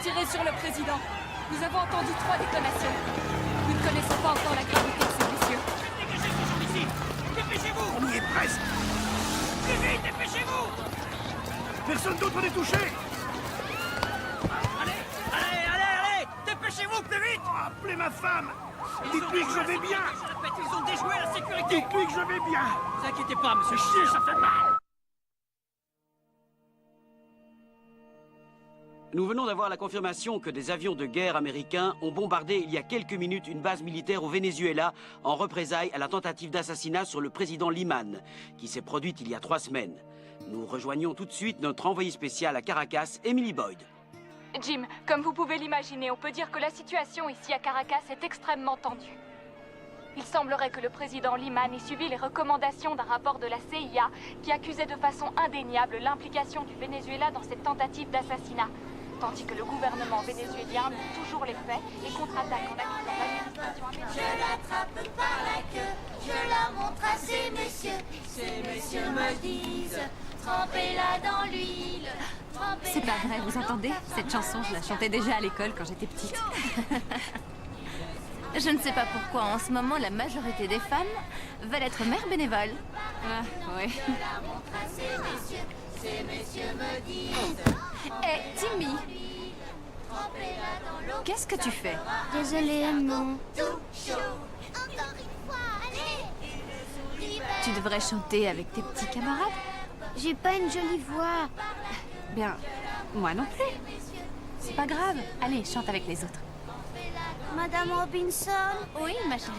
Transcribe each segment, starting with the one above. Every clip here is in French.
tirer sur le président. Nous avons entendu 3 détonations. Nous ne connaissons pas encore la gravité de ces blessures. Dégagez ce genre d'ici! Dépêchez-vous! On y est presque. Plus vite, dépêchez-vous! Personne d'autre n'est touché. Allez, allez, allez, allez! Dépêchez-vous, plus vite! Appelez ma femme. Dites-lui que je vais bien. Je répète, ils ont déjoué la sécurité! Dites-lui que je vais bien. Ne vous inquiétez pas, monsieur. Chier, ça fait mal. Nous venons d'avoir la confirmation que des avions de guerre américains ont bombardé il y a quelques minutes une base militaire au Venezuela en représailles à la tentative d'assassinat sur le président Liman, qui s'est produite il y a 3 semaines. Nous rejoignons tout de suite notre envoyée spéciale à Caracas, Emily Boyd. Jim, comme vous pouvez l'imaginer, on peut dire que la situation ici à Caracas est extrêmement tendue. Il semblerait que le président Liman ait suivi les recommandations d'un rapport de la CIA qui accusait de façon indéniable l'implication du Venezuela dans cette tentative d'assassinat, tandis que le gouvernement vénézuélien nie toujours les faits et contre-attaque en accusant l'administration américaine. Je l'attrape par la queue, je la montre à ces messieurs. Ces messieurs me disent, trempez-la dans l'huile. C'est pas vrai, vous entendez? Cette chanson, je la chantais déjà à l'école quand j'étais petite. Je ne sais pas pourquoi, en ce moment, la majorité des femmes veulent être mères bénévoles. Ah, oui. Je la montre à ces messieurs me disent, Hé, Timmy, trempez-la dans l'eau. qu'est-ce que tu fais? Désolée, non. Tout chaud. Encore une fois, allez. Tu devrais chanter avec tes petits camarades. J'ai pas une jolie voix. Bien, moi non plus. C'est pas grave. Allez, chante avec les autres. Madame Robinson, Oui, ma chérie.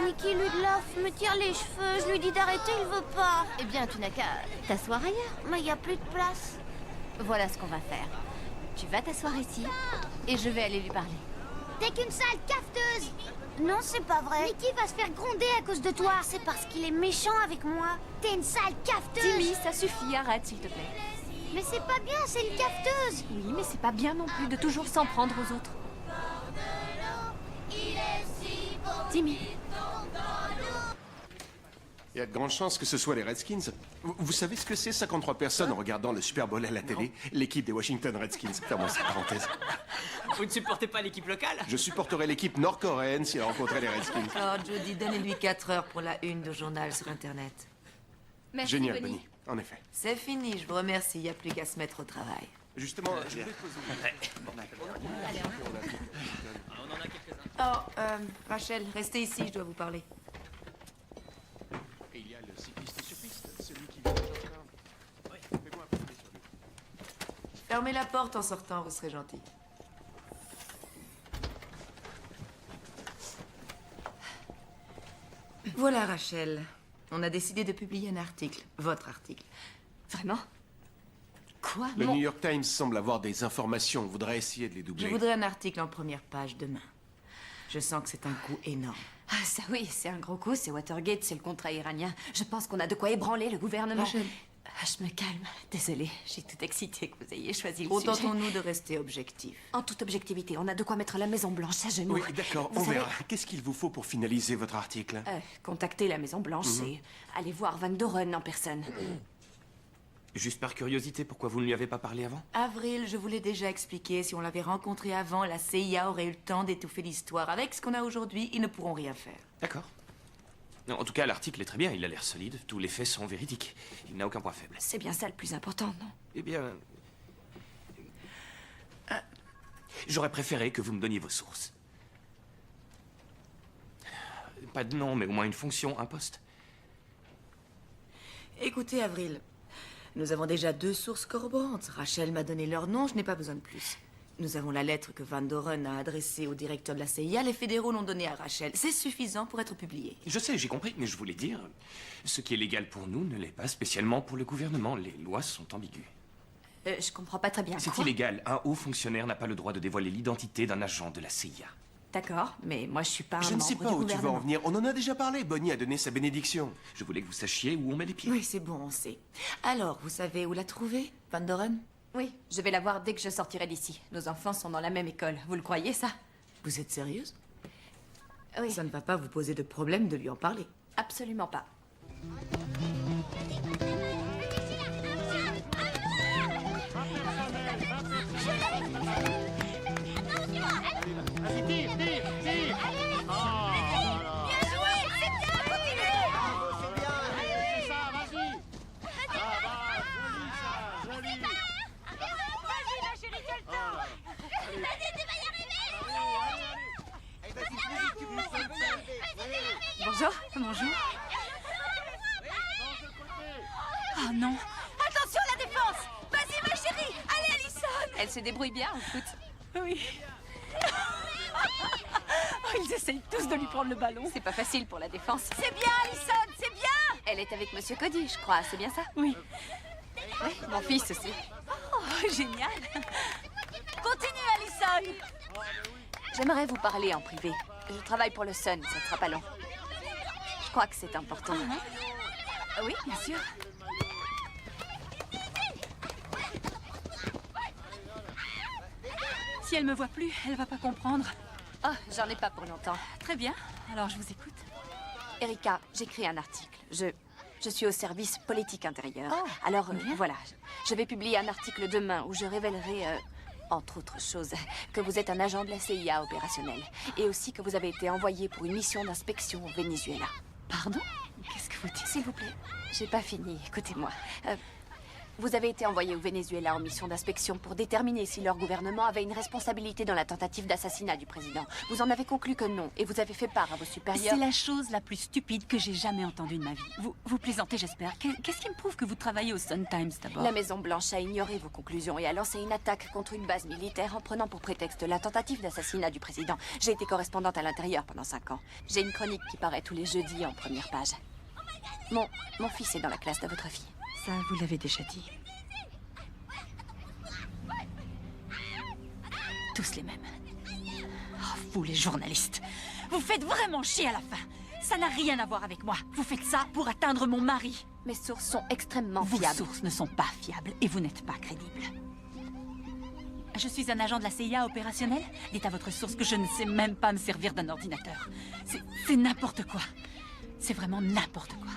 Nicky Ludloff me tire les cheveux. Je lui dis d'arrêter, il veut pas. Eh bien, tu n'as qu'à t'asseoir ailleurs. Mais il y a plus de place. Voilà ce qu'on va faire. Tu vas t'asseoir ici et je vais aller lui parler. T'es qu'une sale cafeteuse. Non, c'est pas vrai. Nicky va se faire gronder à cause de toi. C'est parce qu'il est méchant avec moi. T'es une sale cafeteuse. Timmy, ça suffit, arrête s'il te plaît. Mais c'est pas bien, c'est une cafeteuse. Oui, mais c'est pas bien non plus de toujours s'en prendre aux autres. Timmy. Il y a de grandes chances que ce soit les Redskins. Vous savez ce que c'est 53 personnes en regardant le Super Bowl à la télé? L'équipe des Washington Redskins. Fermons cette parenthèse. Vous ne supportez pas l'équipe locale? Je supporterais l'équipe nord-coréenne si elle rencontrait les Redskins. Alors, Jody, donnez-lui 4 heures pour la une du journal sur Internet. Merci, Génial, Bonnie. Bonnie. En effet. C'est fini, je vous remercie. Il n'y a plus qu'à se mettre au travail. Justement, je voulais poser... Oh, Rachel, restez ici, je dois vous parler. Et il y a le cycliste sur piste, celui qui vient de Georgetown. Oui. Fais-moi un peu sur lui. Fermez la porte en sortant, vous serez gentil. Voilà, Rachel. On a décidé de publier un article. Votre article. Vraiment? Quoi? Le Mon- New York Times semble avoir des informations. On voudrait essayer de les Je doubler. voudrais un article en première page demain. Je sens que c'est un coup énorme. Ah, ça oui, c'est un gros coup, c'est Watergate, c'est le contrat iranien. Je pense qu'on a de quoi ébranler le gouvernement. Rachel. Ah, je me calme. Désolée, j'ai tout excité que vous ayez choisi le sujet. Contentons-nous de rester objectifs. En toute objectivité, on a de quoi mettre la Maison Blanche à genoux. Oui, d'accord, Vous on savez, verra. Qu'est-ce qu'il vous faut pour finaliser votre article? Contacter la Maison Blanche, c'est aller voir Van Doren en personne. Juste par curiosité, pourquoi vous ne lui avez pas parlé avant? Avril, je vous l'ai déjà expliqué, si on l'avait rencontré avant, la CIA aurait eu le temps d'étouffer l'histoire. Avec ce qu'on a aujourd'hui, ils ne pourront rien faire. D'accord. Non, en tout cas, l'article est très bien, il a l'air solide, tous les faits sont véridiques. Il n'a aucun point faible. C'est bien ça le plus important, non? Eh bien... J'aurais préféré que vous me donniez vos sources. Pas de nom, mais au moins une fonction, un poste. Écoutez, Avril, nous avons déjà 2 sources corroborantes. Rachel m'a donné leur nom, je n'ai pas besoin de plus. Nous avons la lettre que Van Doren a adressée au directeur de la CIA. Les fédéraux l'ont donnée à Rachel. C'est suffisant pour être publié. Je sais, j'ai compris, mais je voulais dire... Ce qui est légal pour nous ne l'est pas spécialement pour le gouvernement. Les lois sont ambiguës. Je comprends pas très bien. C'est Quoi? illégal. Un haut fonctionnaire n'a pas le droit de dévoiler l'identité d'un agent de la CIA. D'accord, mais moi je suis pas un Je ne sais membre pas du où tu veux en gouvernement. venir. On en a déjà parlé. Bonnie a donné sa bénédiction. Je voulais que vous sachiez où on met les pieds. Oui, c'est bon, on sait. Alors, vous savez où la trouver, Van Doren? Oui, je vais la voir dès que je sortirai d'ici. Nos enfants sont dans la même école. Vous le croyez, ça? Vous êtes sérieuse? Oui, Ça ne va pas vous poser de problème de lui en parler. absolument pas. Bonjour. Oh non. Attention à la défense. Vas-y, ma chérie. Allez, Allison. Elle se débrouille bien, en foot. Oui. Oh, ils essayent tous de lui prendre le ballon. C'est pas facile pour la défense. C'est bien, Allison, c'est bien. Elle est avec Monsieur Cody, je crois. C'est bien ça? Oui. Oui, mon fils aussi. Oh, génial. Continue, Allison. J'aimerais vous parler en privé. Je travaille pour le Sun, ça ne sera pas long. Je crois que c'est important. Oui, bien sûr. Si elle me voit plus, elle va pas comprendre. Oh, j'en ai pas pour longtemps. Très bien, alors je vous écoute. Erika, j'écris un article. Je suis au service politique intérieur. Oh, alors, voilà. Je vais publier un article demain où je révélerai, entre autres choses, que vous êtes un agent de la CIA opérationnel. Et aussi que vous avez été envoyé pour une mission d'inspection au Venezuela. Pardon? Qu'est-ce que vous dites? S'il vous plaît, j'ai pas fini. Écoutez-moi. Vous avez été envoyé au Venezuela en mission d'inspection pour déterminer si leur gouvernement avait une responsabilité dans la tentative d'assassinat du président. Vous en avez conclu que non, et vous avez fait part à vos supérieurs. C'est la chose la plus stupide que j'ai jamais entendue de ma vie. Vous plaisantez, j'espère. Qu'est-ce qui me prouve que vous travaillez au Sun Times, d'abord? La Maison-Blanche a ignoré vos conclusions et a lancé une attaque contre une base militaire en prenant pour prétexte la tentative d'assassinat du président. J'ai été correspondante à l'intérieur pendant 5 ans. J'ai une chronique qui paraît tous les jeudis en première page. Mon fils est dans la classe de votre fille. Ça, vous l'avez déjà dit. Tous les mêmes. Oh, vous, les journalistes. Vous faites vraiment chier à la fin. Ça n'a rien à voir avec moi. Vous faites ça pour atteindre mon mari. Mes sources sont extrêmement Vos fiables. sources ne sont pas fiables et vous n'êtes pas crédible. Je suis un agent de la CIA opérationnel. Dites à votre source que je ne sais même pas me servir d'un ordinateur. C'est n'importe quoi. C'est vraiment n'importe quoi.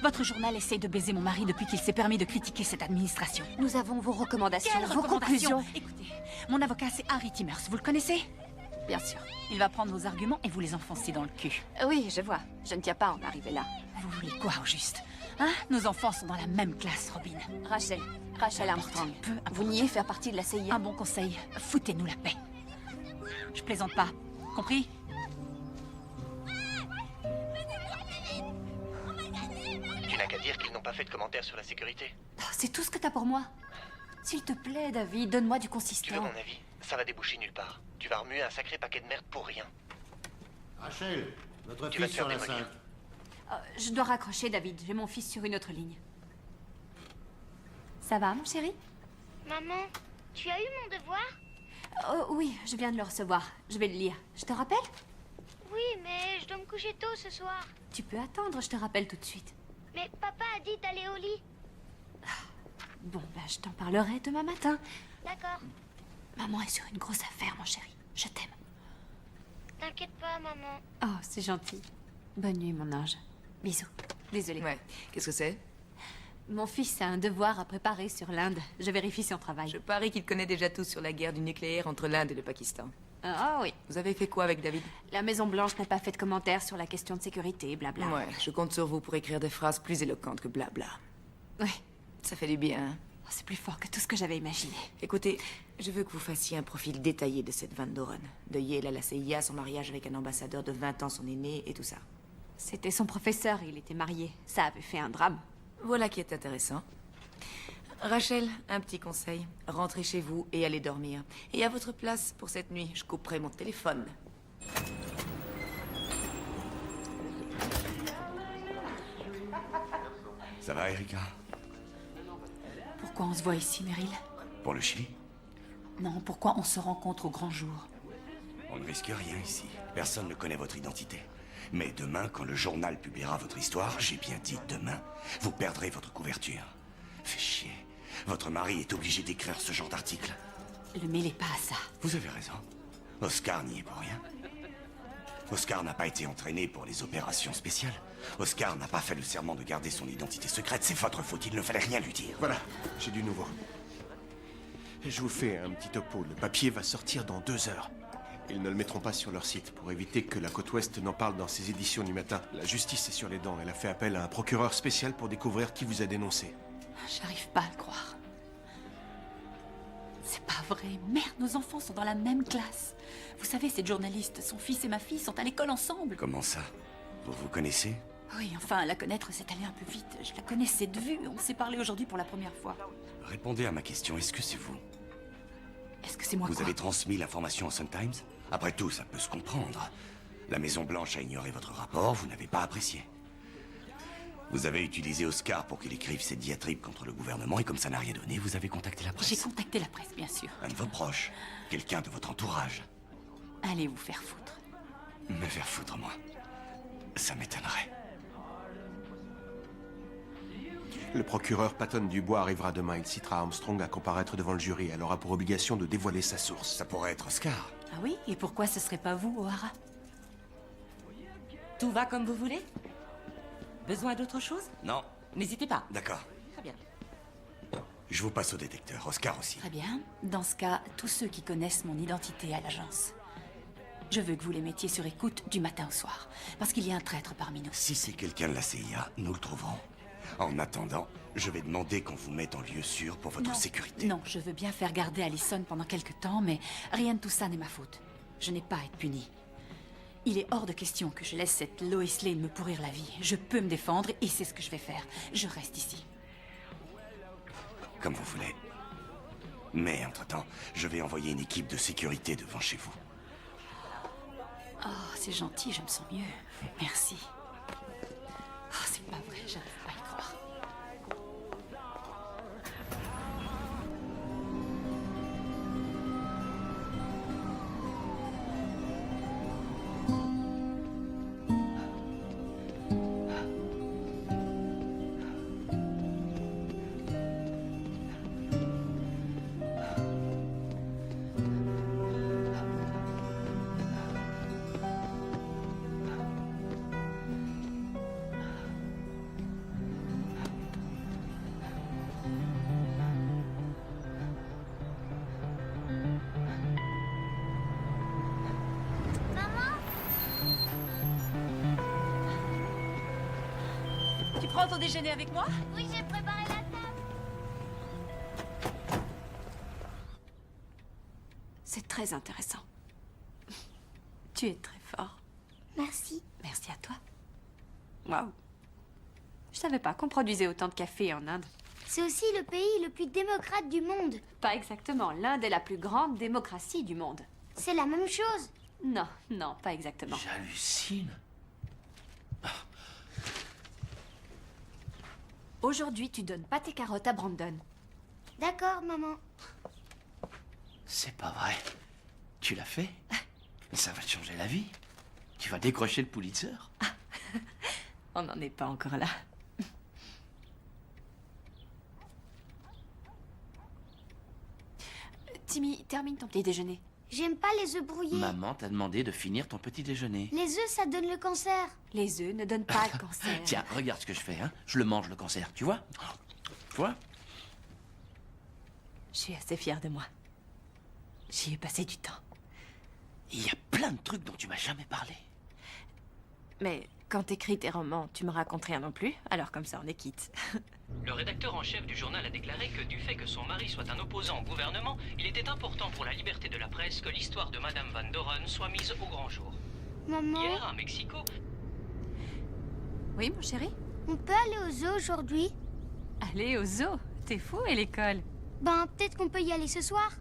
Votre journal essaye de baiser mon mari depuis qu'il s'est permis de critiquer cette administration. Nous avons vos recommandations, Quelles vos recommandations? conclusions. Écoutez, mon avocat c'est Harry Timmers, vous le connaissez? Bien sûr. Il va prendre vos arguments et vous les enfoncer dans le cul. Oui, je vois. Je ne tiens pas à en arriver là. Vous voulez quoi au juste? Hein? Nos enfants sont dans la même classe, Robin. Rachel Armstrong. Vous niez faire partie de la CIA? Un bon conseil, foutez-nous la paix. Je plaisante pas, compris? Tu n'as qu'à dire qu'ils n'ont pas fait de commentaires sur la sécurité. Oh, c'est tout ce que t'as pour moi. S'il te plaît, David, donne-moi du Tu veux consistant. mon avis? Ça va déboucher nulle part. Tu vas remuer un sacré paquet de merde pour rien. Rachel, votre Tu vas fils te faire sur la démolir. 5. Je dois raccrocher, David. J'ai mon fils sur une autre ligne. Ça va, mon chéri? Maman, tu as eu mon devoir? Oh, oui, je viens de le recevoir. Je vais le lire. Je te rappelle? Oui, mais je dois me coucher tôt ce soir. Tu peux attendre, je te rappelle tout de suite. Mais papa a dit d'aller au lit. Bon, ben, je t'en parlerai demain matin. D'accord. Maman est sur une grosse affaire, mon chéri. Je t'aime. T'inquiète pas, maman. Oh, c'est gentil. Bonne nuit, mon ange. Bisous. Désolée. Ouais, qu'est-ce que c'est? Mon fils a un devoir à préparer sur l'Inde. Je vérifie son travail. Je parie qu'il connaît déjà tout sur la guerre du nucléaire entre l'Inde et le Pakistan. Ah oui. Vous avez fait quoi avec David? La Maison-Blanche n'a pas fait de commentaires sur la question de sécurité, blabla. Ouais, je compte sur vous pour écrire des phrases plus éloquentes que blabla. Oui. Ça fait du bien, hein? Oh, c'est plus fort que tout ce que j'avais imaginé. Écoutez, je veux que vous fassiez un profil détaillé de cette Van Doren. De Yale à la CIA, son mariage avec un ambassadeur de 20 ans, son aîné et tout ça. C'était son professeur, il était marié. Ça avait fait un drame. Voilà qui est intéressant. Rachel, un petit conseil. Rentrez chez vous et allez dormir. Et à votre place, pour cette nuit, je couperai mon téléphone. Ça va, Erika? Pourquoi on se voit ici, Meryl? Pour le Chili? Non, pourquoi on se rencontre au grand jour? On ne risque rien ici. Personne ne connaît votre identité. Mais demain, quand le journal publiera votre histoire, j'ai bien dit demain, vous perdrez votre couverture. Fait chier. Votre mari est obligé d'écrire ce genre d'article. Le mêlez pas à ça. Vous avez raison. Oscar n'y est pour rien. Oscar n'a pas été entraîné pour les opérations spéciales. Oscar n'a pas fait le serment de garder son identité secrète. C'est votre faute, il ne fallait rien lui dire. Voilà, j'ai du nouveau. Je vous fais un petit topo. Le papier va sortir dans 2 heures. Ils ne le mettront pas sur leur site pour éviter que la côte ouest n'en parle dans ses éditions du matin. La justice est sur les dents. Elle a fait appel à un procureur spécial pour découvrir qui vous a dénoncé. J'arrive pas à le croire. C'est pas vrai. Merde, nos enfants sont dans la même classe. Vous savez, cette journaliste, son fils et ma fille sont à l'école ensemble. Comment ça? Vous vous connaissez? Oui, enfin, la connaître, c'est allé un peu vite. Je la connaissais de vue. On s'est parlé aujourd'hui pour la première fois. Répondez à ma question, est-ce que c'est vous? Est-ce que c'est moi Vous quoi? avez transmis l'information au Sun-Times? Après tout, ça peut se comprendre. La Maison-Blanche a ignoré votre rapport, vous n'avez pas apprécié. Vous avez utilisé Oscar pour qu'il écrive ses diatribes contre le gouvernement, et comme ça n'a rien donné, vous avez contacté la presse. J'ai contacté la presse, bien sûr. Un de vos proches, quelqu'un de votre entourage. Allez vous faire foutre. Me faire foutre, moi. Ça m'étonnerait. Le procureur Patton Dubois arrivera demain. Il citera Armstrong à comparaître devant le jury. Elle aura pour obligation de dévoiler sa source. Ça pourrait être Oscar. Ah oui? Et pourquoi ce serait pas vous, O'Hara? Tout va comme vous voulez? Besoin d'autre chose? Non. N'hésitez pas. D'accord. Très bien. Je vous passe au détecteur. Oscar aussi. Très bien. Dans ce cas, tous ceux qui connaissent mon identité à l'agence, je veux que vous les mettiez sur écoute du matin au soir. Parce qu'il y a un traître parmi nous. Si c'est quelqu'un de la CIA, nous le trouverons. En attendant, je vais demander qu'on vous mette en lieu sûr pour votre sécurité. Non, je veux bien faire garder Allison pendant quelque temps, mais rien de tout ça n'est ma faute. Je n'ai pas à être punie. Il est hors de question que je laisse cette Lois Lane me pourrir la vie. Je peux me défendre et c'est ce que je vais faire. Je reste ici. Comme vous voulez. Mais entre-temps, je vais envoyer une équipe de sécurité devant chez vous. Oh, c'est gentil, je me sens mieux. Merci. Oh, c'est pas vrai, j'arrive pas à y croire. Tu prends ton déjeuner avec moi? Oui, j'ai préparé la table. C'est très intéressant. Tu es très fort. Merci. Merci à toi. Waouh. Je savais pas qu'on produisait autant de café en Inde. C'est aussi le pays le plus démocrate du monde. Pas exactement. L'Inde est la plus grande démocratie du monde. C'est la même chose. Non, non, pas exactement. J'hallucine. Aujourd'hui, tu donnes pas tes carottes à Brandon. D'accord, maman. C'est pas vrai. Tu l'as fait? Ça va te changer la vie. Tu vas décrocher le Pulitzer. On n'en est pas encore là. Timmy, termine ton petit déjeuner. J'aime pas les œufs brouillés. Maman t'a demandé de finir ton petit déjeuner. Les œufs, ça donne le cancer. Les œufs ne donnent pas le cancer. Tiens, regarde ce que je fais, hein. Je le mange, le cancer, tu vois? Tu vois? Je suis assez fière de moi. J'y ai passé du temps. Il y a plein de trucs dont tu m'as jamais parlé. Mais quand t'écris tes romans, tu me racontes rien non plus, alors comme ça on est quitte. Le rédacteur en chef du journal a déclaré que du fait que son mari soit un opposant au gouvernement, il était important pour la liberté de la presse que l'histoire de Madame Van Doren soit mise au grand jour. Maman. Hier, à Mexico... Oui, mon chéri? On peut aller au zoo aujourd'hui? Aller au zoo? T'es fou et l'école? Ben, peut-être qu'on peut y aller ce soir.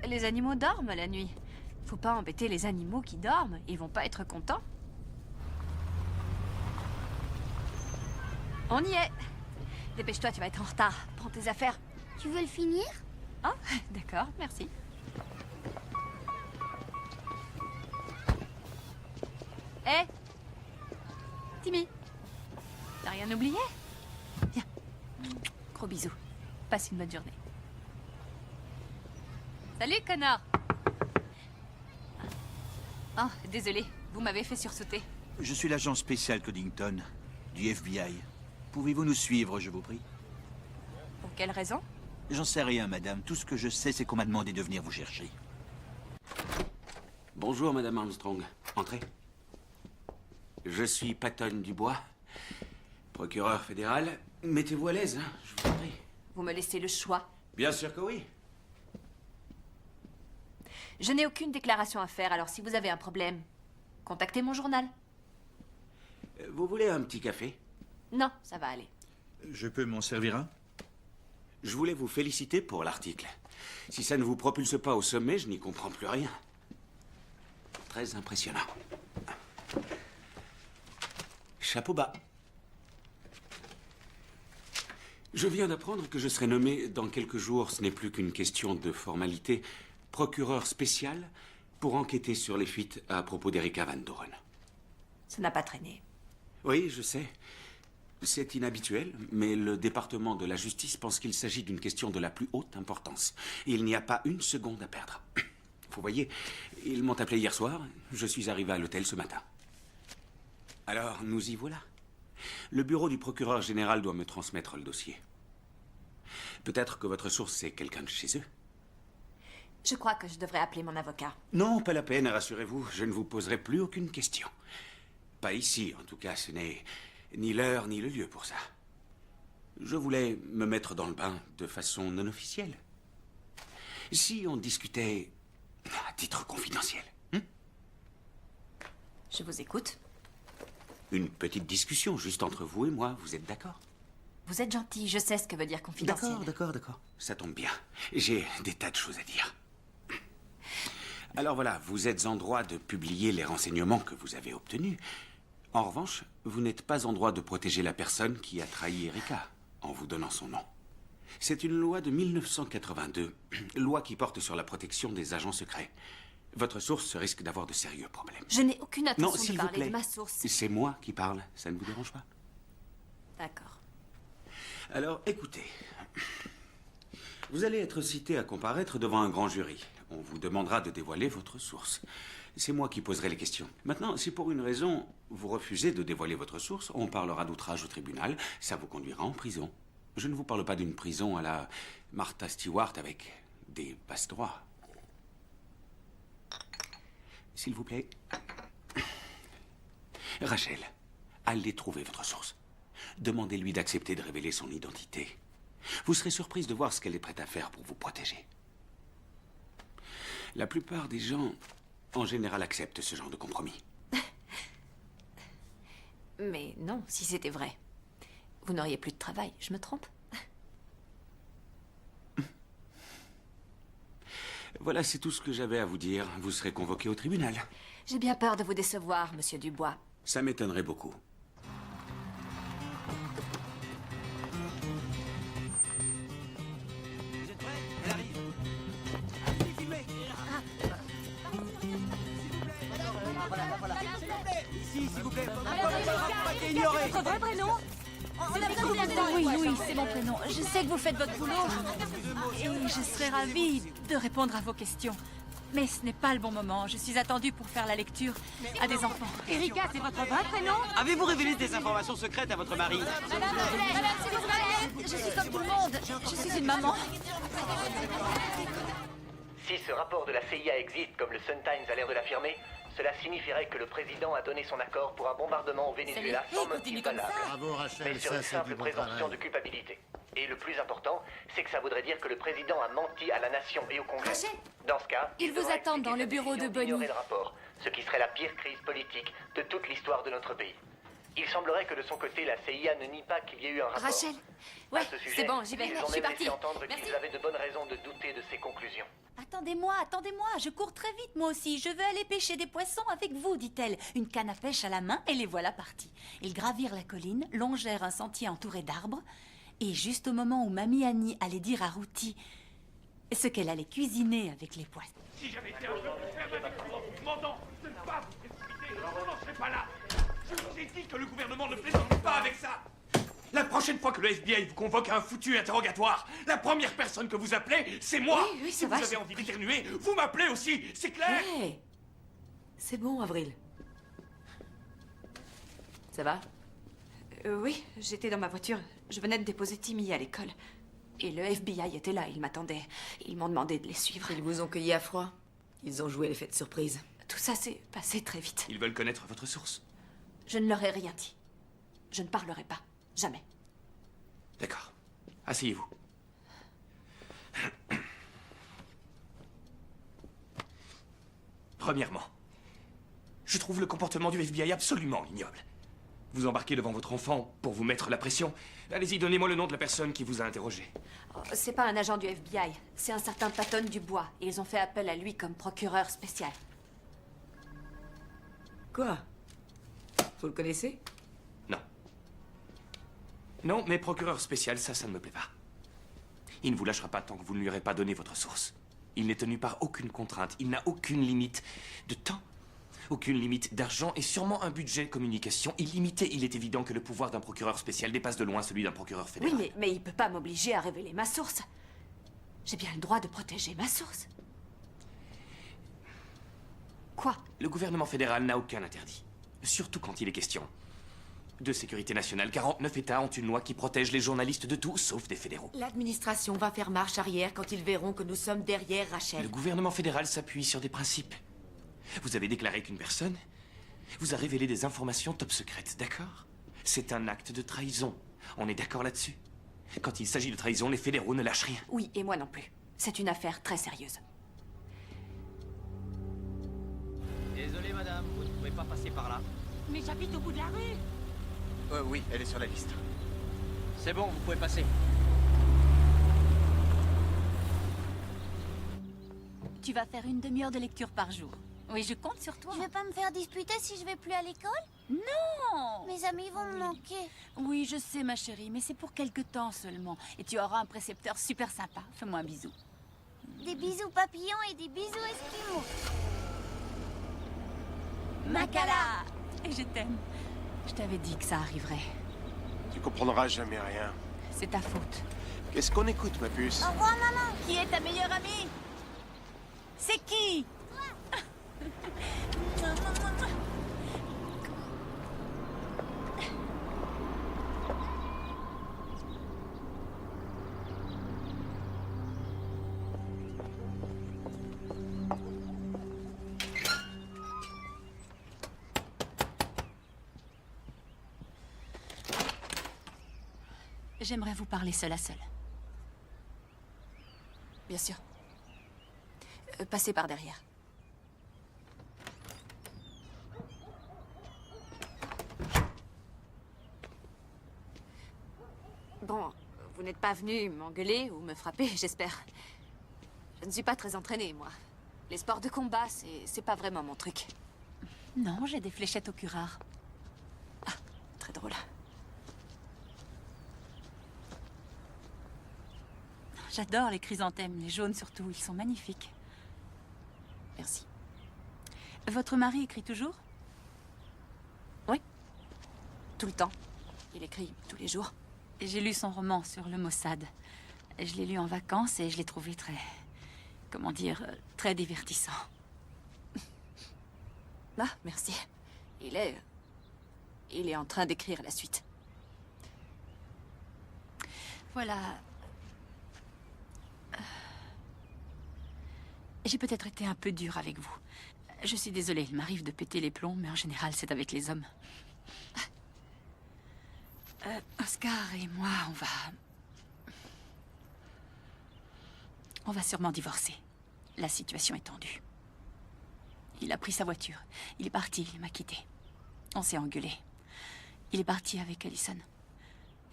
Les animaux dorment la nuit. Faut pas embêter les animaux qui dorment, ils vont pas être contents. On y est. Dépêche-toi, tu vas être en retard. Prends tes affaires. Tu veux le finir? Ah, d'accord, merci. Hé Timmy, t'as rien oublié? Viens. Gros bisous. Passe une bonne journée. Salut, connard! Oh, désolé, vous m'avez fait sursauter. Je suis l'agent spécial Coddington, du FBI. Pouvez-vous nous suivre, je vous prie? Pour quelle raison? J'en sais rien, madame. Tout ce que je sais, c'est qu'on m'a demandé de venir vous chercher. Bonjour, madame Armstrong. Entrez. Je suis Patton Dubois, procureur fédéral. Mettez-vous à l'aise, hein, je vous en prie. Vous me laissez le choix. Bien sûr que oui. Je n'ai aucune déclaration à faire, alors si vous avez un problème, contactez mon journal. Vous voulez un petit café? Non, ça va aller. Je peux m'en servir un? Je voulais vous féliciter pour l'article. Si ça ne vous propulse pas au sommet, je n'y comprends plus rien. Très impressionnant. Chapeau bas. Je viens d'apprendre que je serai nommé dans quelques jours, ce n'est plus qu'une question de formalité, procureur spécial pour enquêter sur les fuites à propos d'Erika Van Doren. Ça n'a pas traîné. Oui, je sais. C'est inhabituel, mais le département de la justice pense qu'il s'agit d'une question de la plus haute importance. Il n'y a pas une seconde à perdre. Vous voyez, ils m'ont appelé hier soir, je suis arrivé à l'hôtel ce matin. Alors, nous y voilà. Le bureau du procureur général doit me transmettre le dossier. Peut-être que votre source, c'est quelqu'un de chez eux. Je crois que je devrais appeler mon avocat. Non, pas la peine, rassurez-vous, je ne vous poserai plus aucune question. Pas ici, en tout cas, ce n'est ni l'heure ni le lieu pour ça. Je voulais me mettre dans le bain de façon non officielle. Si on discutait à titre confidentiel. Je vous écoute. Une petite discussion juste entre vous et moi, vous êtes d'accord? Vous êtes gentil, je sais ce que veut dire confidentiel. D'accord. Ça tombe bien. J'ai des tas de choses à dire. Alors voilà, vous êtes en droit de publier les renseignements que vous avez obtenus. En revanche, vous n'êtes pas en droit de protéger la personne qui a trahi Erika en vous donnant son nom. C'est une loi de 1982, loi qui porte sur la protection des agents secrets. Votre source risque d'avoir de sérieux problèmes. Je n'ai aucune intention Non, s'il de vous parler plaît. de ma source. C'est moi qui parle, ça ne vous dérange pas? D'accord. Alors, écoutez. Vous allez être cité à comparaître devant un grand jury. On vous demandera de dévoiler votre source. C'est moi qui poserai les questions. Maintenant, si pour une raison, vous refusez de dévoiler votre source, on parlera d'outrage au tribunal, ça vous conduira en prison. Je ne vous parle pas d'une prison à la Martha Stewart avec des passe-droits. S'il vous plaît. Rachel, allez trouver votre source. Demandez-lui d'accepter de révéler son identité. Vous serez surprise de voir ce qu'elle est prête à faire pour vous protéger. La plupart des gens, en général, acceptent ce genre de compromis. Mais non, si c'était vrai. Vous n'auriez plus de travail, je me trompe? Voilà, c'est tout ce que j'avais à vous dire. Vous serez convoqué au tribunal. J'ai bien peur de vous décevoir, monsieur Dubois. Ça m'étonnerait beaucoup. Vous êtes prêts? Elle arrive. Allez, filmez. S'il vous plaît. Ici, s'il vous plaît. Pas ignorer. Votre vrai prénom? Oui, c'est mon prénom. Je sais que vous faites votre boulot. Et je serais ravie de répondre à vos questions. Mais ce n'est pas le bon moment. Je suis attendue pour faire la lecture à des enfants. Erika, c'est votre vrai prénom? Avez-vous révélé des informations secrètes à votre mari? Madame, s'il vous plaît, je suis comme tout le monde. Je suis une maman. Si ce rapport de la CIA existe, comme le Sun Times a l'air de l'affirmer, cela signifierait que le président a donné son accord pour un bombardement au Venezuela sans motif valable, Bravo Rachel, mais sur ça une c'est simple du bon présomption travail. de culpabilité. Et le plus important, c'est que ça voudrait dire que le président a menti à la nation et au Congrès. Rachel, Dans ce cas, ils vous devra attendent dans expliquer le bureau sa de décision Bonnie. d'ignorer le rapport, ce qui serait la pire crise politique de toute l'histoire de notre pays. Il semblerait que de son côté, la CIA ne nie pas qu'il y ait eu un rapport. Rachel, À ce sujet, c'est bon, j'y vais. Ils Je ont suis même laissé partie. entendre Merci. qu'ils avaient de bonnes raisons de douter de ses conclusions. Attendez-moi, je cours très vite moi aussi. Je veux aller pêcher des poissons avec vous, dit-elle. Une canne à pêche à la main et les voilà partis. Ils gravirent la colline, longèrent un sentier entouré d'arbres. Et juste au moment où Mamie Annie allait dire à Ruthie ce qu'elle allait cuisiner avec les poissons. Si j'avais été un peu plus ferme avec vous, demandant de ne pas vous précipiter, on n'en serait pas là. Je vous ai dit que le gouvernement ne plaisante pas avec ça. La prochaine fois que le FBI vous convoque à un foutu interrogatoire, la première personne que vous appelez, c'est moi. Oui, si ça vous va, avez je- envie d'éternuer, vous m'appelez aussi, c'est clair. Hey, c'est bon, Avril. Ça va? Oui, j'étais dans ma voiture. Je venais de déposer Timmy à l'école. Et le FBI était là, ils m'attendaient. Ils m'ont demandé de les suivre. Ils vous ont cueilli à froid. Ils ont joué l'effet de surprise. Tout ça s'est passé très vite. Ils veulent connaître votre source. Je ne leur ai rien dit. Je ne parlerai pas. Jamais. D'accord. Asseyez-vous. Premièrement, je trouve le comportement du FBI absolument ignoble. Vous embarquez devant votre enfant pour vous mettre la pression. Allez-y, donnez-moi le nom de la personne qui vous a interrogé. Oh, c'est pas un agent du FBI, c'est un certain Patton Dubois. Et ils ont fait appel à lui comme procureur spécial. Quoi? Vous le connaissez? Non. Non, mais procureur spécial, ça ne me plaît pas. Il ne vous lâchera pas tant que vous ne lui aurez pas donné votre source. Il n'est tenu par aucune contrainte. Il n'a aucune limite de temps. Aucune limite d'argent et sûrement un budget de communication illimité. Il est évident que le pouvoir d'un procureur spécial dépasse de loin celui d'un procureur fédéral. Oui, mais il peut pas m'obliger à révéler ma source. J'ai bien le droit de protéger ma source. Quoi? Le gouvernement fédéral n'a aucun interdit. Surtout quand il est question de sécurité nationale. 49 États ont une loi qui protège les journalistes de tout, sauf des fédéraux. L'administration va faire marche arrière quand ils verront que nous sommes derrière Rachel. Le gouvernement fédéral s'appuie sur des principes. Vous avez déclaré qu'une personne vous a révélé des informations top secrètes, d'accord? C'est un acte de trahison. On est d'accord là-dessus? Quand il s'agit de trahison, les fédéraux ne lâchent rien. Oui, et moi non plus. C'est une affaire très sérieuse. Désolé, madame, vous ne pouvez pas passer par là. Mais j'habite au bout de la rue. Oui, elle est sur la liste. C'est bon, vous pouvez passer. Tu vas faire une demi-heure de lecture par jour. Oui, je compte sur toi. Tu veux pas me faire disputer si je vais plus à l'école? Non! Mes amis vont me manquer. Oui, je sais, ma chérie, mais c'est pour quelque temps seulement. Et tu auras un précepteur super sympa. Fais-moi un bisou. Des bisous papillons et des bisous esquimaux. Makala! Et je t'aime. Je t'avais dit que ça arriverait. Tu comprendras jamais rien. C'est ta faute. Qu'est-ce qu'on écoute, ma puce? Au revoir, maman. Qui est ta meilleure amie? C'est qui? J'aimerais vous parler seul à seul. Bien sûr. Passez par derrière. Bon, vous n'êtes pas venu m'engueuler ou me frapper, j'espère. Je ne suis pas très entraînée, moi. Les sports de combat, c'est pas vraiment mon truc. Non, j'ai des fléchettes au curare. Ah, très drôle. J'adore les chrysanthèmes, les jaunes surtout, ils sont magnifiques. Merci. Votre mari écrit toujours? Oui. Tout le temps. Il écrit tous les jours. J'ai lu son roman sur le Mossad. Je l'ai lu en vacances et je l'ai trouvé très... comment dire, très divertissant. Ah, merci. Il est en train d'écrire la suite. Voilà. J'ai peut-être été un peu dure avec vous. Je suis désolée, il m'arrive de péter les plombs, mais en général, c'est avec les hommes. Oscar et moi, on va sûrement divorcer. La situation est tendue. Il a pris sa voiture. Il est parti, il m'a quitté. On s'est engueulé. Il est parti avec Allison.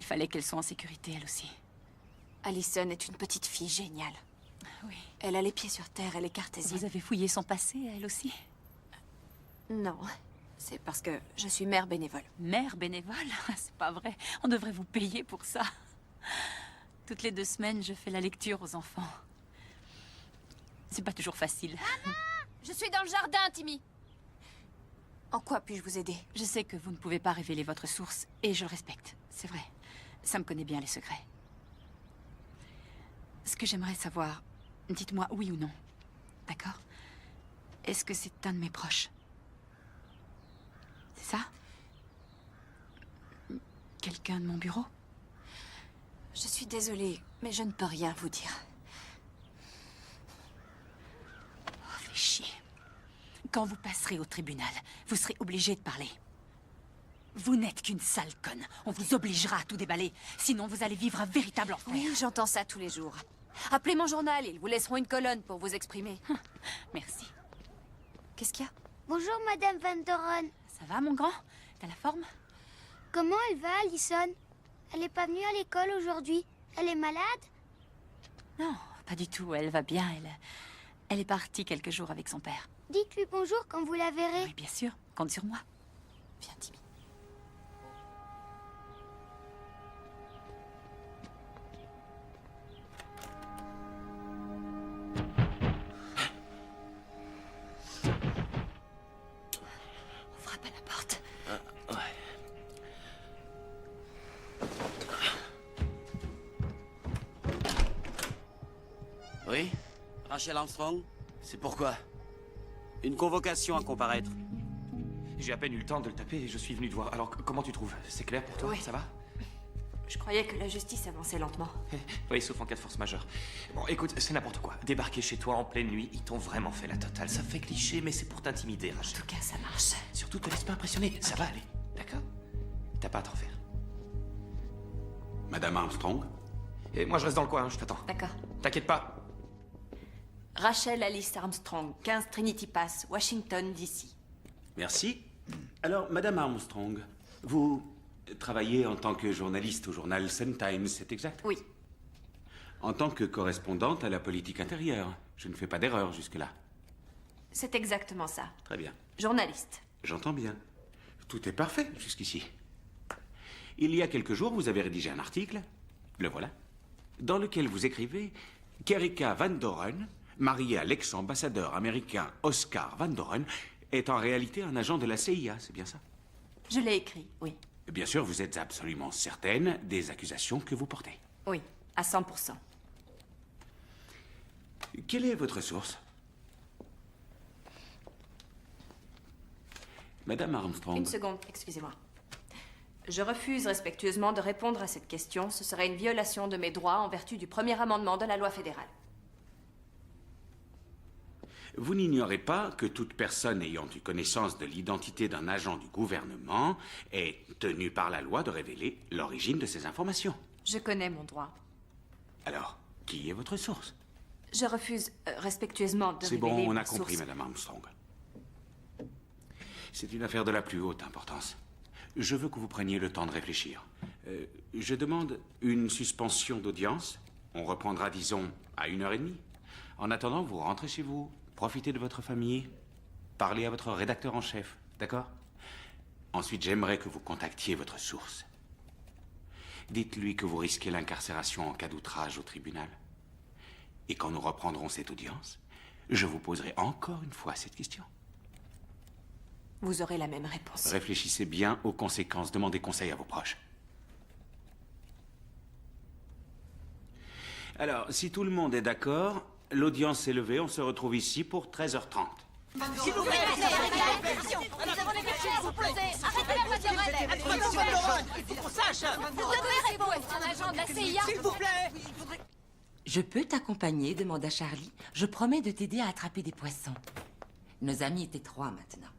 Il fallait qu'elle soit en sécurité, elle aussi. Allison est une petite fille géniale. Oui. Elle a les pieds sur terre, elle est cartésienne. Vous avez fouillé son passé, elle aussi? Non. C'est parce que je suis mère bénévole. Mère bénévole? C'est pas vrai. On devrait vous payer pour ça. Toutes les 2 semaines, je fais la lecture aux enfants. C'est pas toujours facile. Maman! Je suis dans le jardin, Timmy. En quoi puis-je vous aider? Je sais que vous ne pouvez pas révéler votre source, et je le respecte. C'est vrai. Ça me connaît bien, les secrets. Ce que j'aimerais savoir, dites-moi oui ou non. D'accord? Est-ce que c'est un de mes proches? C'est ça? Quelqu'un de mon bureau? Je suis désolée, mais je ne peux rien vous dire. Oh, fais chier. Quand vous passerez au tribunal, vous serez obligé de parler. Vous n'êtes qu'une sale conne. On vous obligera à tout déballer. Sinon, vous allez vivre un véritable enfer. Oui, j'entends ça tous les jours. Appelez mon journal, ils vous laisseront une colonne pour vous exprimer. Merci. Qu'est-ce qu'il y a? Bonjour, Madame Van Doren. Ça va, mon grand? T'as la forme? Comment elle va, Allison? Elle est pas venue à l'école aujourd'hui. Elle est malade? Non, pas du tout. Elle va bien. Elle est partie quelques jours avec son père. Dites-lui bonjour quand vous la verrez. Oui, bien sûr. Compte sur moi. Viens, Timmy. On frappe à la porte. Ouais. Oui? Rachel Armstrong? C'est pourquoi? Une convocation à comparaître. J'ai à peine eu le temps de le taper et je suis venu te voir. Alors, comment tu trouves? C'est clair pour toi? Oui. Ça va? Je croyais que la justice avançait lentement. Oui, sauf en cas de force majeure. Bon, écoute, c'est n'importe quoi. Débarquer chez toi en pleine nuit, ils t'ont vraiment fait la totale. Ça fait cliché, mais c'est pour t'intimider, Rachel. En tout cas, ça marche. Surtout, te laisse pas impressionner. Ça va aller, d'accord? T'as pas à t'en faire. Madame Armstrong? Et moi, je reste dans le coin, hein, je t'attends. D'accord. T'inquiète pas. Rachel Alice Armstrong, 15 Trinity Pass, Washington, D.C. Merci. Alors, Madame Armstrong, vous travaillez en tant que journaliste au journal Sun Times, c'est exact? Oui. En tant que correspondante à la politique intérieure. Je ne fais pas d'erreur jusque-là. C'est exactement ça. Très bien. Journaliste. J'entends bien. Tout est parfait jusqu'ici. Il y a quelques jours, vous avez rédigé un article, le voilà, dans lequel vous écrivez qu'Erika Van Doren, mariée à l'ex-ambassadeur américain Oscar Van Doren, est en réalité un agent de la CIA, c'est bien ça? Je l'ai écrit, oui. Bien sûr, vous êtes absolument certaine des accusations que vous portez. Oui, à 100%. Quelle est votre source? Madame Armstrong. Une seconde, excusez-moi. Je refuse respectueusement de répondre à cette question. Ce serait une violation de mes droits en vertu du premier amendement de la loi fédérale. Vous n'ignorez pas que toute personne ayant eu connaissance de l'identité d'un agent du gouvernement est tenue par la loi de révéler l'origine de ces informations. Je connais mon droit. Alors, qui est votre source? Je refuse respectueusement de C'est révéler bon, on ma a compris, source. Madame Armstrong. C'est une affaire de la plus haute importance. Je veux que vous preniez le temps de réfléchir. Je demande une suspension d'audience. On reprendra, disons, à 1h30. En attendant, vous rentrez chez vous, profitez de votre famille, parlez à votre rédacteur en chef, d'accord? Ensuite, j'aimerais que vous contactiez votre source. Dites-lui que vous risquez l'incarcération en cas d'outrage au tribunal. Et quand nous reprendrons cette audience, je vous poserai encore une fois cette question. Vous aurez la même réponse. Réfléchissez bien aux conséquences. Demandez conseil à vos proches. Alors, si tout le monde est d'accord, l'audience est levée. On se retrouve ici pour 13h30. S'il vous plaît, S'il vous plaît. Je peux t'accompagner, demanda Charlie. Je promets de t'aider à attraper des poissons. Nos amis étaient 3 maintenant.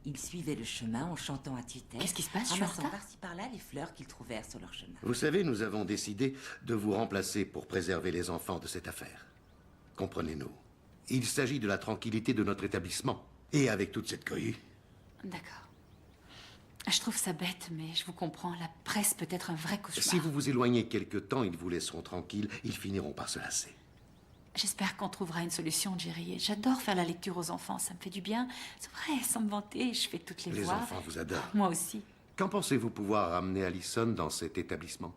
Ils suivaient le chemin en chantant à tue-tête. Qu'est-ce qui se passe? Je suis en ramassant retard. par-ci par-là les fleurs qu'ils trouvèrent sur leur chemin. Vous savez, nous avons décidé de vous remplacer pour préserver les enfants de cette affaire. Comprenez-nous. Il s'agit de la tranquillité de notre établissement. Et avec toute cette cohue. D'accord. Je trouve ça bête, mais je vous comprends. La presse peut être un vrai cauchemar. Si vous vous éloignez quelque temps, ils vous laisseront tranquilles. Ils finiront par se lasser. J'espère qu'on trouvera une solution, Jerry. J'adore faire la lecture aux enfants, ça me fait du bien. C'est vrai, sans me vanter, je fais toutes les Les voix. enfants vous adorent. Moi aussi. Quand pensez-vous pouvoir ramener Allison dans cet établissement?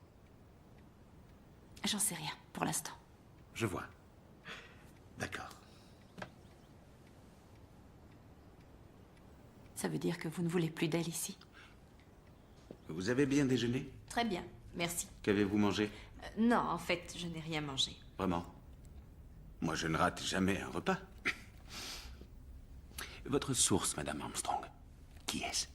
J'en sais rien, pour l'instant. Je vois. D'accord. Ça veut dire que vous ne voulez plus d'elle ici? Vous avez bien déjeuné? Très bien, merci. Qu'avez-vous mangé? Non, en fait, je n'ai rien mangé. Vraiment? Moi, je ne rate jamais un repas. Votre source, Madame Armstrong, qui est-ce?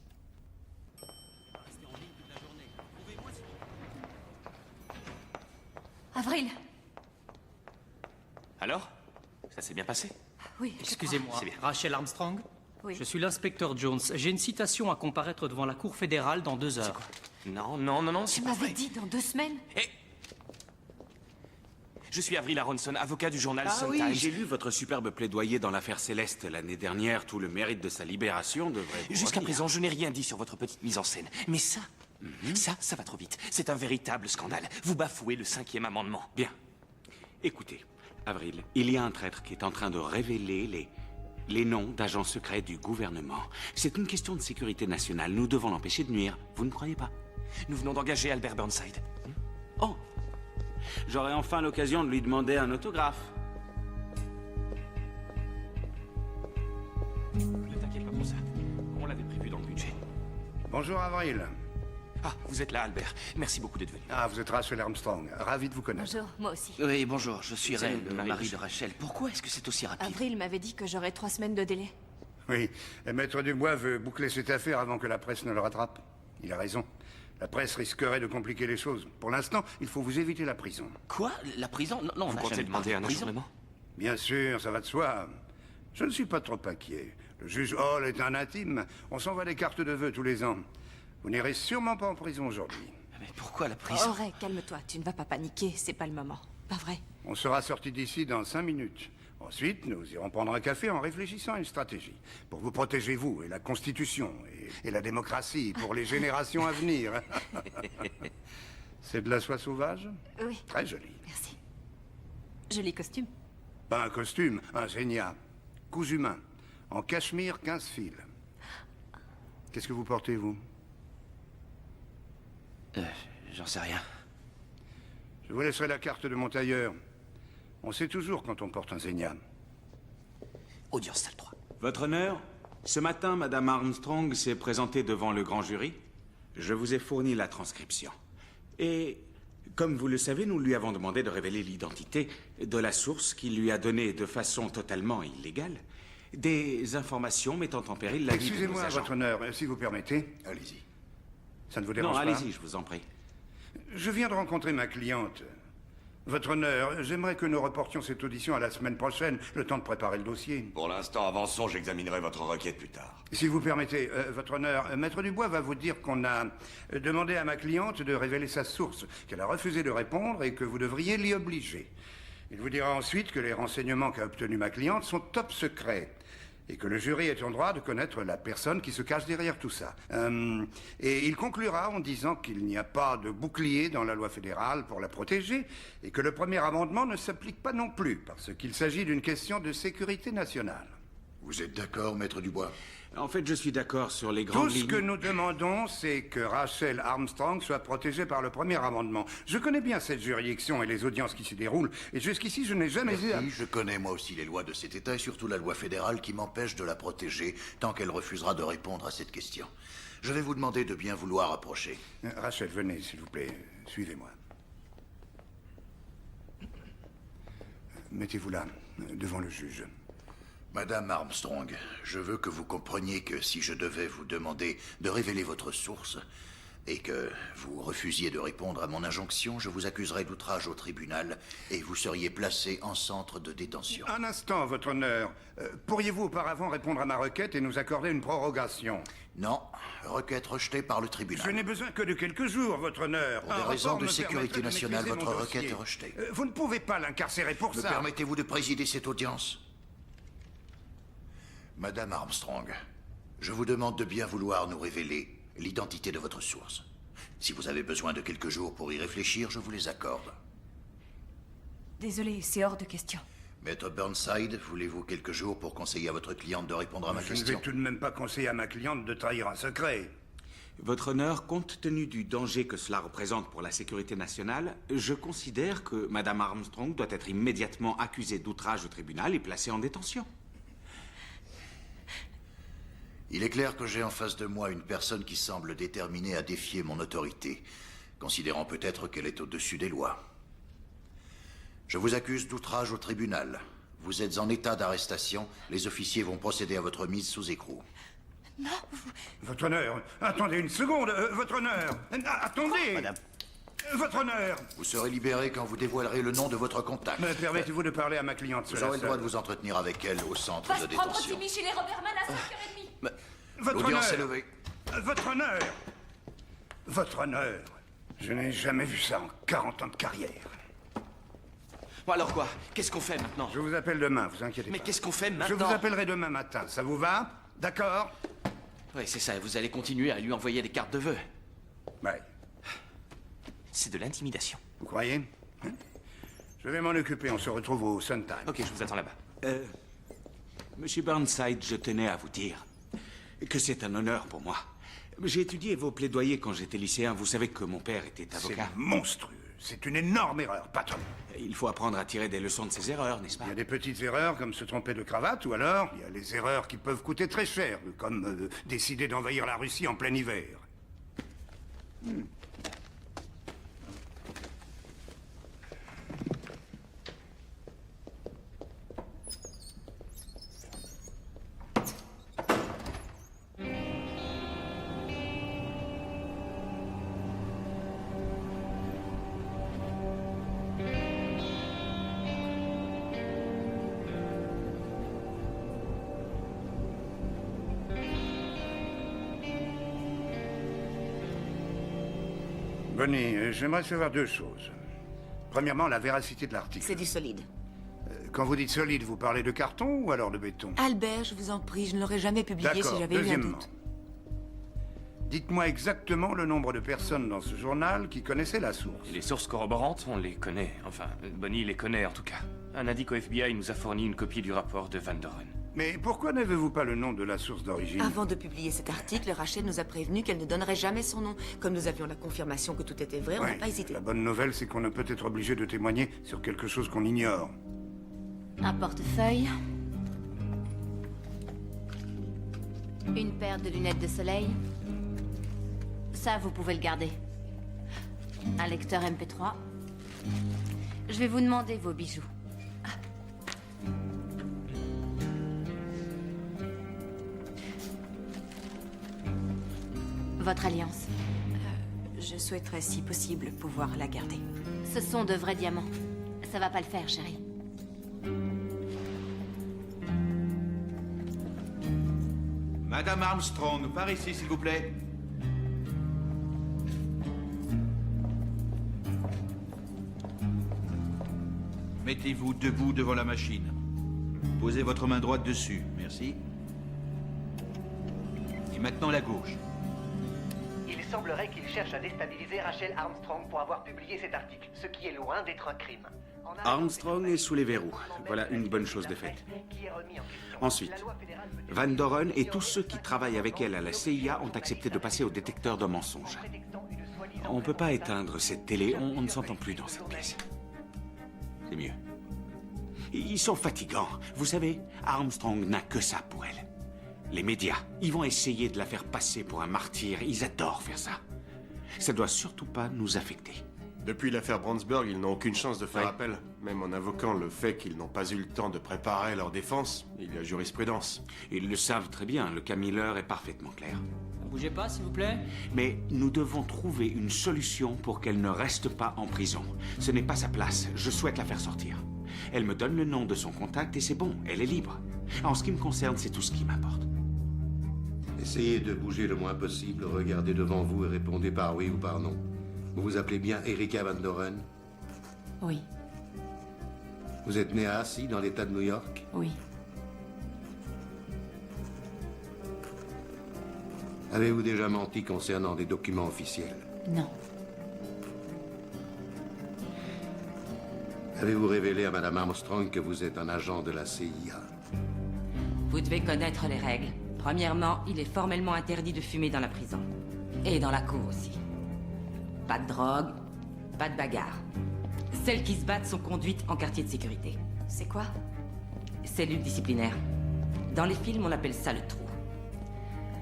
Avril. Alors? Ça s'est bien passé? Oui, je Excusez-moi, C'est bien. Rachel Armstrong? Oui. Je suis l'inspecteur Jones. J'ai une citation à comparaître devant la Cour fédérale dans 2 heures. Non, c'est Tu pas m'avais vrai. dit dans 2 semaines. Je suis Avril Aronson, avocat du journal Ah Sun oui, Times. j'ai lu votre superbe plaidoyer dans l'affaire Céleste l'année dernière. Tout le mérite de sa libération devrait vous Jusqu'à revenir. présent, je n'ai rien dit sur votre petite mise en scène. Mais ça, Ça va trop vite. C'est un véritable scandale. Vous bafouez le 5e amendement. Bien. Écoutez, Avril, il y a un traître qui est en train de révéler les noms d'agents secrets du gouvernement. C'est une question de sécurité nationale. Nous devons l'empêcher de nuire. Vous ne croyez pas? Nous venons d'engager Albert Burnside. Oh! J'aurai enfin l'occasion de lui demander un autographe. Ne t'inquiète pas pour ça. On l'avait prévu dans le budget. Bonjour, Avril. Ah, vous êtes là, Albert. Merci beaucoup d'être venu. Ah, vous êtes Rachel Armstrong. Ravi de vous connaître. Bonjour, moi aussi. Oui, bonjour, je suis Ray, le Marie mari de Rachel. Pourquoi est-ce que c'est aussi rapide? Avril m'avait dit que j'aurais 3 semaines de délai. Oui, et Maître Dubois veut boucler cette affaire avant que la presse ne le rattrape. Il a raison. La presse risquerait de compliquer les choses. Pour l'instant, il faut vous éviter la prison. Quoi? La prison? Non, on Vous n'a comptez jamais demander un prison. ajournement? Bien sûr, ça va de soi. Je ne suis pas trop inquiet. Le juge Hall est un intime. On s'envoie des cartes de vœux tous les ans. Vous n'irez sûrement pas en prison aujourd'hui. Mais pourquoi la prison? Oh, Ray, calme-toi. Tu ne vas pas paniquer. C'est pas le moment. Pas vrai? On sera sorti d'ici dans 5 minutes. Ensuite, nous irons prendre un café en réfléchissant à une stratégie. Pour vous protéger, vous, et la Constitution, et la démocratie, pour les générations à venir. C'est de la soie sauvage? Oui. Très joli. Merci. Joli costume. Pas un costume, un Zegna. Cousu main. En cachemire, 15 fils. Qu'est-ce que vous portez, vous? J'en sais rien. Je vous laisserai la carte de mon tailleur. On sait toujours quand on porte un Zegna. Audience salle 3. Votre honneur, ce matin, Madame Armstrong s'est présentée devant le grand jury. Je vous ai fourni la transcription. Et, comme vous le savez, nous lui avons demandé de révéler l'identité de la source qui lui a donné de façon totalement illégale des informations mettant en péril la vie de nos Excusez-moi, agents. votre honneur, si vous permettez. Allez-y. Ça ne vous dérange Non, pas? allez-y, je vous en prie. Je viens de rencontrer ma cliente. Votre honneur, j'aimerais que nous reportions cette audition à la semaine prochaine, le temps de préparer le dossier. Pour l'instant, avançons, j'examinerai votre requête plus tard. Si vous permettez, votre honneur, Maître Dubois va vous dire qu'on a demandé à ma cliente de révéler sa source, qu'elle a refusé de répondre et que vous devriez l'y obliger. Il vous dira ensuite que les renseignements qu'a obtenus ma cliente sont top secrets et que le jury est en droit de connaître la personne qui se cache derrière tout ça. Et il conclura en disant qu'il n'y a pas de bouclier dans la loi fédérale pour la protéger et que le premier amendement ne s'applique pas non plus parce qu'il s'agit d'une question de sécurité nationale. Vous êtes d'accord, Maître Dubois? En fait, je suis d'accord sur les grandes Tout ce lignes. que nous demandons, c'est que Rachel Armstrong soit protégée par le premier amendement. Je connais bien cette juridiction et les audiences qui s'y déroulent, et jusqu'ici, je n'ai jamais eu à... Oui, je connais moi aussi les lois de cet État, et surtout la loi fédérale qui m'empêche de la protéger tant qu'elle refusera de répondre à cette question. Je vais vous demander de bien vouloir approcher. Rachel, venez, s'il vous plaît. Suivez-moi. Mettez-vous là, devant le juge. Madame Armstrong, je veux que vous compreniez que si je devais vous demander de révéler votre source et que vous refusiez de répondre à mon injonction, je vous accuserais d'outrage au tribunal et vous seriez placé en centre de détention. Un instant, votre honneur. Pourriez-vous auparavant répondre à ma requête et nous accorder une prorogation? Non, requête rejetée par le tribunal. Je n'ai besoin que de quelques jours, votre honneur. Pour des Un raisons rapport de me sécurité permettrait de nationale, maîtriser votre mon requête dossier. est rejetée. Vous ne pouvez pas l'incarcérer pour Me ça. permettez-vous de présider cette audience? Madame Armstrong, je vous demande de bien vouloir nous révéler l'identité de votre source. Si vous avez besoin de quelques jours pour y réfléchir, je vous les accorde. Désolée, c'est hors de question. Maître Burnside, voulez-vous quelques jours pour conseiller à votre cliente de répondre à ma Je ne question? vais tout de même pas conseiller à ma cliente de trahir un secret. Votre honneur, compte tenu du danger que cela représente pour la sécurité nationale, je considère que Madame Armstrong doit être immédiatement accusée d'outrage au tribunal et placée en détention. Il est clair que j'ai en face de moi une personne qui semble déterminée à défier mon autorité, considérant peut-être qu'elle est au-dessus des lois. Je vous accuse d'outrage au tribunal. Vous êtes en état d'arrestation. Les officiers vont procéder à votre mise sous écrou. Non, Votre honneur, attendez une seconde, votre honneur. Attendez. Madame. Votre honneur. Vous serez libéré quand vous dévoilerez le nom de votre contact. Me permettez-vous de parler à ma cliente Vous cela aurez le droit seul de vous entretenir avec elle au centre Va de se prendre détention. Timmy chez les Robertman à 5h30. Votre L'audience est honneur. levée. Votre honneur. Votre honneur. Je n'ai jamais vu ça en 40 ans de carrière. Bon, alors quoi? Qu'est-ce qu'on fait maintenant? Je vous appelle demain, vous inquiétez Mais pas. qu'est-ce qu'on fait maintenant? Je vous appellerai demain matin, ça vous va? D'accord? Oui, c'est ça, vous allez continuer à lui envoyer des cartes de vœux. Ouais. C'est de l'intimidation. Vous croyez? Je vais m'en occuper, on se retrouve au Sun Times. Ok, je vous attends là-bas. Monsieur Burnside, je tenais à vous dire que c'est un honneur pour moi. J'ai étudié vos plaidoyers quand j'étais lycéen. Vous savez que mon père était avocat. C'est monstrueux. C'est une énorme erreur, patron. Il faut apprendre à tirer des leçons de ses erreurs, n'est-ce pas? Il y a des petites erreurs comme se tromper de cravate, ou alors il y a les erreurs qui peuvent coûter très cher, comme décider d'envahir la Russie en plein hiver. Bonnie, j'aimerais savoir deux choses. Premièrement, la véracité de l'article. C'est du solide. Quand vous dites solide, vous parlez de carton ou alors de béton? Albert, je vous en prie, je ne l'aurais jamais publié si j'avais eu un deuxièmement, doute. dites-moi exactement le nombre de personnes dans ce journal qui connaissaient la source. Et les sources corroborantes, on les connaît. Enfin, Bonnie les connaît en tout cas. Un indique au FBI nous a fourni une copie du rapport de Van Doren. Mais pourquoi n'avez-vous pas le nom de la source d'origine? Avant de publier cet article, Rachel nous a prévenu qu'elle ne donnerait jamais son nom. Comme nous avions la confirmation que tout était vrai, on n'a pas hésité. La bonne nouvelle, c'est qu'on ne peut être obligé de témoigner sur quelque chose qu'on ignore. Un portefeuille. Une paire de lunettes de soleil. Ça, vous pouvez le garder. Un lecteur MP3. Je vais vous demander vos bijoux. Votre alliance. Je souhaiterais, si possible, pouvoir la garder. Ce sont de vrais diamants. Ça va pas le faire, chérie. Madame Armstrong, par ici, s'il vous plaît. Mettez-vous debout devant la machine. Posez votre main droite dessus, merci. Et maintenant la gauche. Il semblerait qu'il cherche à déstabiliser Rachel Armstrong pour avoir publié cet article, ce qui est loin d'être un crime. Armstrong est sous les verrous. Voilà une bonne chose de faite. Ensuite, Van Doren et tous ceux qui travaillent avec elle à la CIA ont accepté de passer au détecteur de mensonges. On ne peut pas éteindre cette télé, on ne s'entend plus dans cette pièce. C'est mieux. Ils sont fatigants. Vous savez, Armstrong n'a que ça pour elle. Les médias, ils vont essayer de la faire passer pour un martyr. Ils adorent faire ça. Ça doit surtout pas nous affecter. Depuis l'affaire Brownsburg, ils n'ont aucune chance de faire appel. Même en invoquant le fait qu'ils n'ont pas eu le temps de préparer leur défense, il y a jurisprudence. Ils le savent très bien, le cas Miller est parfaitement clair. Ne bougez pas, s'il vous plaît. Mais nous devons trouver une solution pour qu'elle ne reste pas en prison. Ce n'est pas sa place, je souhaite la faire sortir. Elle me donne le nom de son contact et c'est bon, elle est libre. En ce qui me concerne, c'est tout ce qui m'importe. Essayez de bouger le moins possible, regardez devant vous et répondez par oui ou par non. Vous vous appelez bien Erica Van Doren? Oui. Vous êtes née à Hassie, dans l'État de New York? Oui. Avez-vous déjà menti concernant des documents officiels? Non. Avez-vous révélé à Madame Armstrong que vous êtes un agent de la CIA? Vous devez connaître les règles. Premièrement, il est formellement interdit de fumer dans la prison. Et dans la cour aussi. Pas de drogue, pas de bagarre. Celles qui se battent sont conduites en quartier de sécurité. C'est quoi? Cellule disciplinaire. Dans les films, on appelle ça le trou.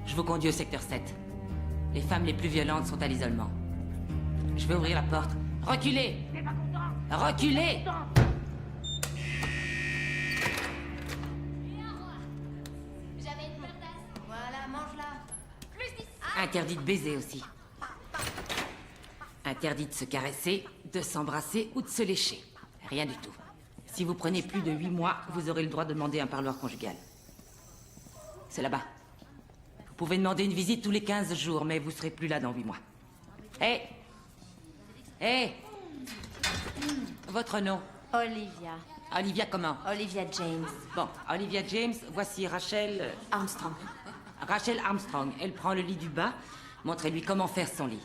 Je vous conduis au secteur 7. Les femmes les plus violentes sont à l'isolement. Je vais ouvrir la porte. Reculez! Reculez! Voilà, mange-la. Plus d'ici. Interdit de baiser aussi. Interdit de se caresser, de s'embrasser ou de se lécher. Rien du tout. Si vous prenez plus de 8 mois, vous aurez le droit de demander un parloir conjugal. C'est là-bas. Vous pouvez demander une visite tous les 15 jours, mais vous serez plus là dans 8 mois. Hé! Hé! Votre nom? Olivia. Olivia comment? Olivia James. Bon, Olivia James, voici Rachel... Armstrong. Rachel Armstrong. Elle prend le lit du bas. Montrez-lui comment faire son lit.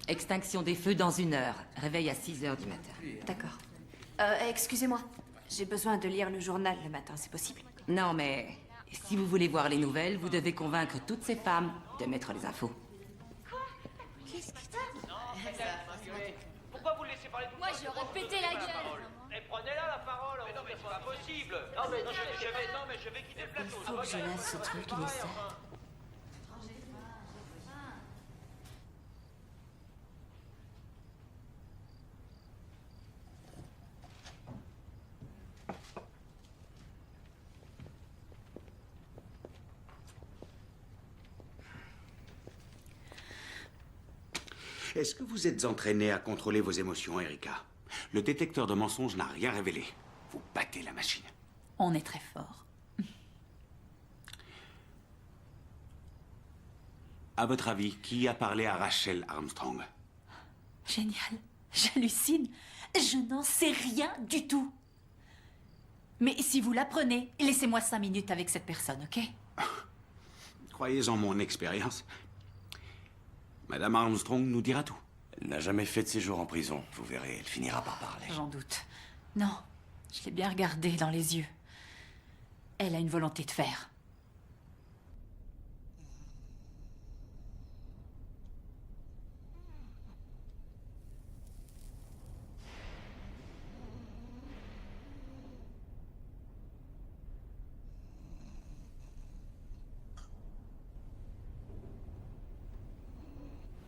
Extinction des feux dans 1 heure. Réveil à 6 heures du matin. D'accord. Excusez-moi. J'ai besoin de lire le journal le matin, c'est possible? Non, mais si vous voulez voir les nouvelles, vous devez convaincre toutes ces femmes de mettre les infos. Qu'est-ce que t'as? Pourquoi vous le laissez parler tout Moi, j'aurais pété la gueule. Et prenez-la la parole. Mais non, mais c'est pas possible. Non, mais je vais quitter le plateau. Il faut que je lave ce truc, il est sale. Est-ce que vous êtes entraînée à contrôler vos émotions, Erika? Le détecteur de mensonges n'a rien révélé. Vous battez la machine. On est très fort. À votre avis, qui a parlé à Rachel Armstrong? Génial. J'hallucine. Je n'en sais rien du tout. Mais si vous l'apprenez, laissez-moi 5 minutes avec cette personne, ok? Croyez en mon expérience. Madame Armstrong nous dira tout. Elle n'a jamais fait de séjour en prison. Vous verrez, elle finira par parler. J'en doute. Non, je l'ai bien regardée dans les yeux. Elle a une volonté de faire.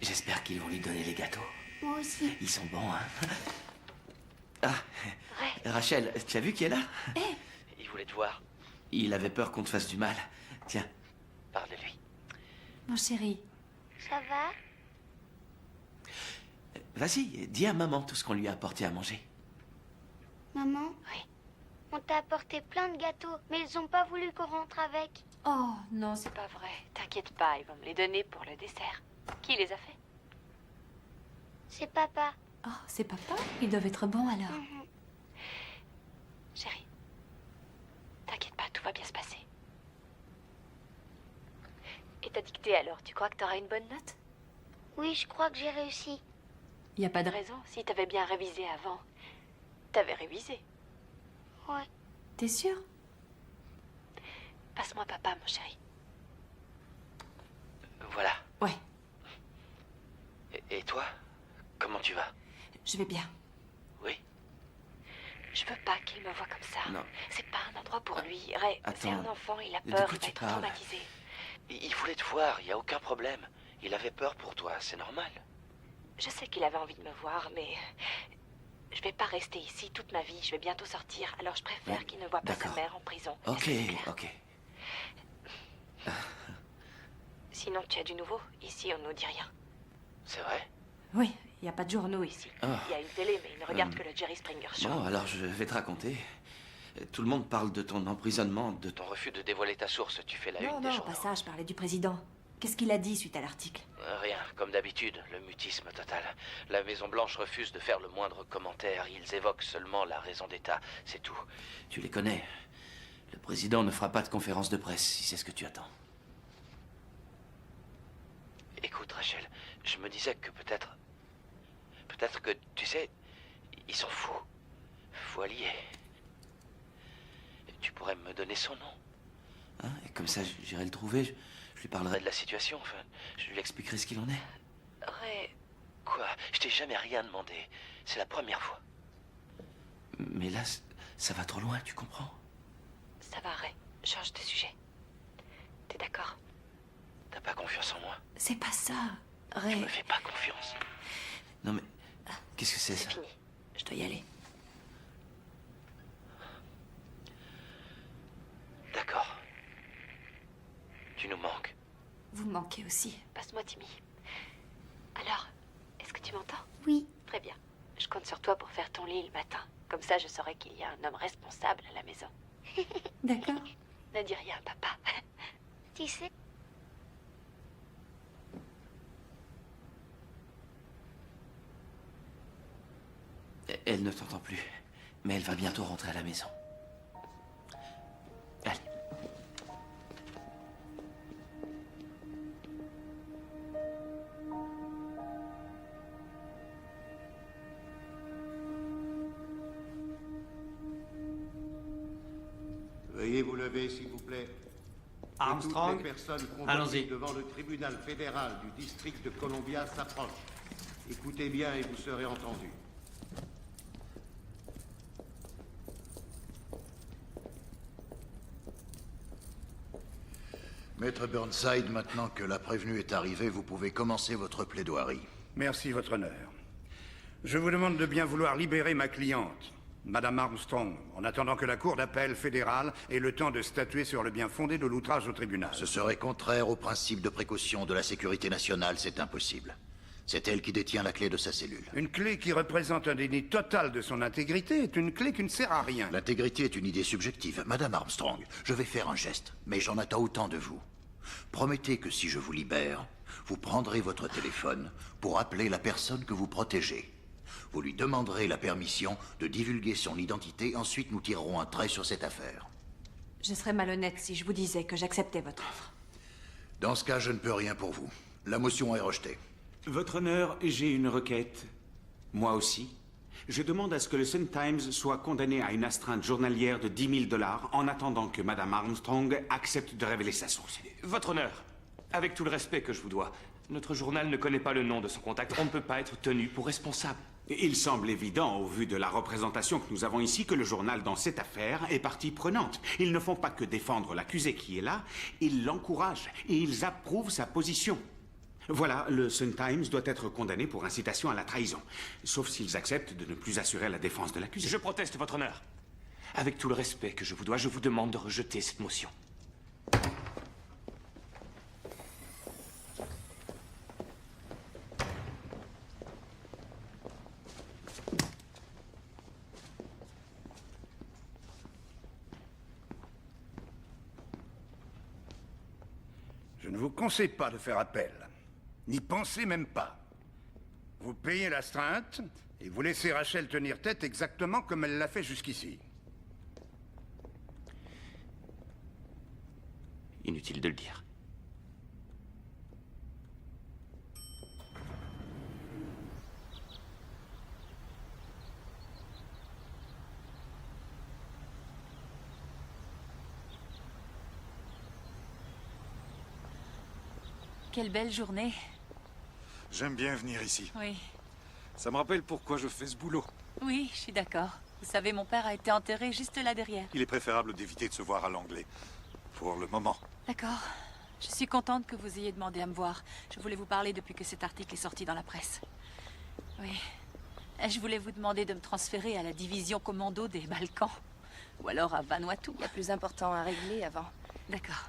J'espère qu'ils vont lui donner les gâteaux. Moi aussi. Ils sont bons, hein. Ah, Rachel, tu as vu qui est là? Il voulait te voir. Il avait peur qu'on te fasse du mal. Tiens, parle de lui. Mon chéri. Ça va? Vas-y, dis à maman tout ce qu'on lui a apporté à manger. Maman? Oui. On t'a apporté plein de gâteaux, mais ils ont pas voulu qu'on rentre avec. Oh, non, c'est pas vrai. T'inquiète pas, ils vont me les donner pour le dessert. Qui les a fait? C'est papa. Oh, c'est papa? Ils doivent être bons alors. Chérie, t'inquiète pas, tout va bien se passer. Et ta dictée alors, tu crois que t'auras une bonne note? Oui, je crois que j'ai réussi. Y a pas de Raison, si t'avais bien révisé avant. T'avais révisé. Ouais. T'es sûr? Passe-moi papa, mon chéri. Voilà. Ouais. Et toi? Comment tu vas? Je vais bien. Oui? Je veux pas qu'il me voie comme ça. Non. C'est pas un endroit pour lui. Ray, c'est Attends. un enfant, il a De peur, quoi il va tu être parles? traumatisé. Il voulait te voir, il n'y a aucun problème. Il avait peur pour toi, c'est normal. Je sais qu'il avait envie de me voir, mais je vais pas rester ici toute ma vie. Je vais bientôt sortir, alors je préfère Ouais, qu'il ne voie pas sa d'accord. mère en prison. Ok, Est-ce que c'est clair? ok. Sinon, tu as du nouveau? Ici, on ne nous dit rien. C'est vrai? Oui, il n'y a pas de journaux ici. Ah. Il y a une télé, mais ils ne regardent que le Jerry Springer Show. Bon, alors je vais te raconter. Tout le monde parle de ton emprisonnement, de ton refus de dévoiler ta source. Tu fais la Non, une des non, journaux. pas ça, je parlais du président. Qu'est-ce qu'il a dit suite à l'article? Rien, comme d'habitude, le mutisme total. La Maison-Blanche refuse de faire le moindre commentaire. Ils évoquent seulement la raison d'État, c'est tout. Tu les connais. Le président ne fera pas de conférence de presse, si c'est ce que tu attends. Écoute, Rachel, je me disais que peut-être... Peut-être que, tu sais, il s'en fout. Voilier. Tu pourrais me donner son nom. Hein? Et comme ça, j'irai le trouver. Je lui parlerai de la situation. Enfin, je lui expliquerai ce qu'il en est. Ray, Quoi? Je t'ai jamais rien demandé. C'est la première fois. Mais là, ça va trop loin, tu comprends? ça va, Ray. Change de sujet. T'es d'accord? T'as pas confiance en moi? C'est pas ça, Tu Ray. me fais pas confiance. Non mais, qu'est-ce que c'est ça? Fini. Je dois y aller. D'accord. Tu nous manques. Vous me manquez aussi. Passe-moi Timmy. Alors, est-ce que tu m'entends? Oui. Très bien. Je compte sur toi pour faire ton lit le matin. Comme ça, je saurai qu'il y a un homme responsable à la maison. D'accord. Ne dis rien, papa. Tu sais, Elle ne t'entend plus. Mais elle va bientôt rentrer à la maison. Allez. Veuillez vous lever, s'il vous plaît. Armstrong, Et toutes les personnes allons-y. convoquées devant le tribunal fédéral du district de Columbia s'approchent. Écoutez bien et vous serez entendus. Maître Burnside, maintenant que la prévenue est arrivée, vous pouvez commencer votre plaidoirie. Merci, votre honneur. Je vous demande de bien vouloir libérer ma cliente, Madame Armstrong, en attendant que la Cour d'appel fédérale ait le temps de statuer sur le bien fondé de l'outrage au tribunal. Ce serait contraire au principe de précaution de la sécurité nationale, c'est impossible. C'est elle qui détient la clé de sa cellule. Une clé qui représente un déni total de son intégrité est une clé qui ne sert à rien. L'intégrité est une idée subjective. Madame Armstrong, je vais faire un geste, mais j'en attends autant de vous. Promettez que si je vous libère, vous prendrez votre téléphone pour appeler la personne que vous protégez. Vous lui demanderez la permission de divulguer son identité, ensuite nous tirerons un trait sur cette affaire. Je serais malhonnête si je vous disais que j'acceptais votre offre. Dans ce cas, je ne peux rien pour vous. La motion est rejetée. Votre honneur, j'ai une requête. Moi aussi. Je demande à ce que le Sun-Times soit condamné à une astreinte journalière de 10 000 $ en attendant que Madame Armstrong accepte de révéler sa source. Votre honneur, avec tout le respect que je vous dois, notre journal ne connaît pas le nom de son contact. On ne peut pas être tenu pour responsable. Il semble évident, au vu de la représentation que nous avons ici, que le journal dans cette affaire est partie prenante. Ils ne font pas que défendre l'accusé qui est là, ils l'encouragent et ils approuvent sa position. Voilà, le Sun-Times doit être condamné pour incitation à la trahison. Sauf s'ils acceptent de ne plus assurer la défense de l'accusé. Je proteste, votre honneur. Avec tout le respect que je vous dois, je vous demande de rejeter cette motion. Je ne vous conseille pas de faire appel. N'y pensez même pas. Vous payez l'astreinte et vous laissez Rachel tenir tête exactement comme elle l'a fait jusqu'ici. Inutile de le dire. Quelle belle journée. J'aime bien venir ici. Oui. Ça me rappelle pourquoi je fais ce boulot. Oui, je suis d'accord. Vous savez, mon père a été enterré juste là derrière. Il est préférable d'éviter de se voir à l'anglais. Pour le moment. D'accord. Je suis contente que vous ayez demandé à me voir. Je voulais vous parler depuis que cet article est sorti dans la presse. Oui. Je voulais vous demander de me transférer à la division commando des Balkans. Ou alors à Vanuatu. Il y a plus important à régler avant. D'accord.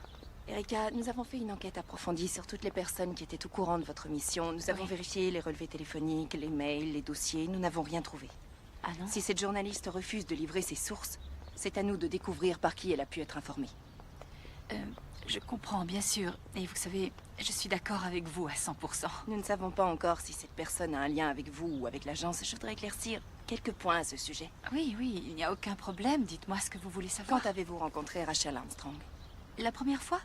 Erika, nous avons fait une enquête approfondie sur toutes les personnes qui étaient au courant de votre mission. Nous avons vérifié les relevés téléphoniques, les mails, les dossiers. Nous n'avons rien trouvé. Ah non? Si cette journaliste refuse de livrer ses sources, c'est à nous de découvrir par qui elle a pu être informée. Je comprends, bien sûr. Et vous savez, je suis d'accord avec vous à 100%. Nous ne savons pas encore si cette personne a un lien avec vous ou avec l'agence. Je voudrais éclaircir quelques points à ce sujet. Oui, il n'y a aucun problème. Dites-moi ce que vous voulez savoir. Quand avez-vous rencontré Rachel Armstrong? La première fois,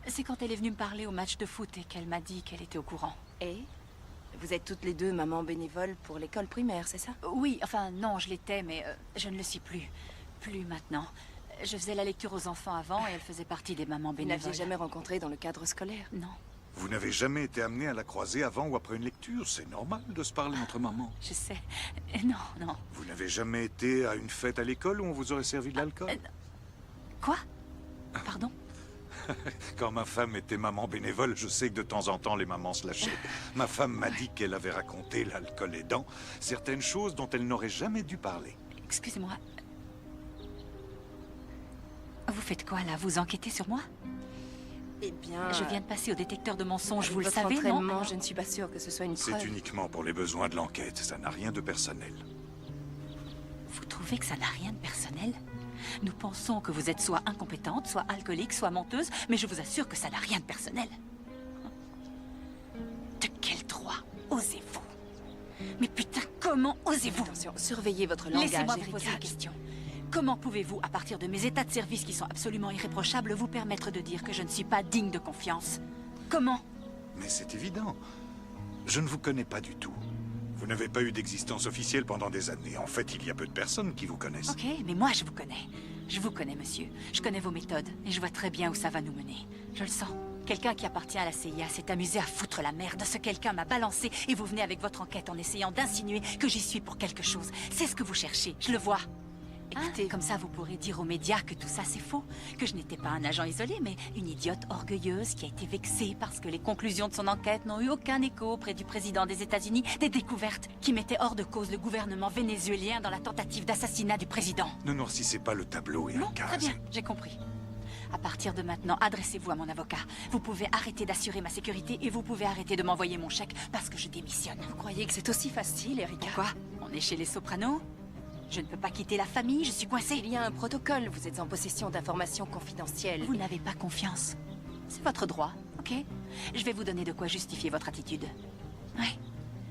c'est quand elle est venue me parler au match de foot et qu'elle m'a dit qu'elle était au courant. Et vous êtes toutes les deux mamans bénévoles pour l'école primaire, c'est ça? Oui, enfin non, je l'étais, mais je ne le suis plus. Plus maintenant. Je faisais la lecture aux enfants avant et elle faisait partie des mamans Vous bénévoles. n'aviez jamais rencontré dans le cadre scolaire? Non. Vous n'avez jamais été amené à la croiser avant ou après une lecture. C'est normal de se parler entre mamans. Je sais. Non. Vous n'avez jamais été à une fête à l'école où on vous aurait servi de l'alcool? Quoi? Pardon? Quand ma femme était maman bénévole, je sais que de temps en temps, les mamans se lâchaient. Ma femme m'a dit qu'elle avait raconté, l'alcool aidant, certaines choses dont elle n'aurait jamais dû parler. Excusez-moi. Vous faites quoi, là? Vous enquêtez sur moi? Eh bien... Je viens de passer au détecteur de mensonges, vous le votre savez, non? entraînement, je ne suis pas sûre que ce soit une preuve. C'est uniquement pour les besoins de l'enquête, ça n'a rien de personnel. Vous trouvez que ça n'a rien de personnel? Nous pensons que vous êtes soit incompétente, soit alcoolique, soit menteuse, mais je vous assure que ça n'a rien de personnel. De quel droit osez-vous? Mais putain, comment osez-vous? Attention, surveillez votre langage, Laissez-moi vous Erika. poser une question. Comment pouvez-vous, à partir de mes états de service qui sont absolument irréprochables, vous permettre de dire que je ne suis pas digne de confiance? Comment? Mais c'est évident. Je ne vous connais pas du tout. Vous n'avez pas eu d'existence officielle pendant des années. En fait, il y a peu de personnes qui vous connaissent. Ok, mais moi je vous connais. Je vous connais, monsieur. Je connais vos méthodes. Et je vois très bien où ça va nous mener. Je le sens. Quelqu'un qui appartient à la CIA s'est amusé à foutre la merde. Ce quelqu'un m'a balancé et vous venez avec votre enquête en essayant d'insinuer que j'y suis pour quelque chose. C'est ce que vous cherchez. Je le vois. Écoutez, comme ça vous pourrez dire aux médias que tout ça c'est faux, que je n'étais pas un agent isolé, mais une idiote orgueilleuse qui a été vexée parce que les conclusions de son enquête n'ont eu aucun écho auprès du président des États-Unis, des découvertes qui mettaient hors de cause le gouvernement vénézuélien dans la tentative d'assassinat du président. Ne noircissez pas le tableau, Erika. Non, très bien, j'ai compris. À partir de maintenant, adressez-vous à mon avocat. Vous pouvez arrêter d'assurer ma sécurité et vous pouvez arrêter de m'envoyer mon chèque parce que je démissionne. Vous croyez que c'est aussi facile, Erika? Quoi? On est chez les Sopranos? Je ne peux pas quitter la famille, je suis coincée. Il y a un protocole, vous êtes en possession d'informations confidentielles. Vous n'avez pas confiance. C'est votre droit, ok? Je vais vous donner de quoi justifier votre attitude. Oui.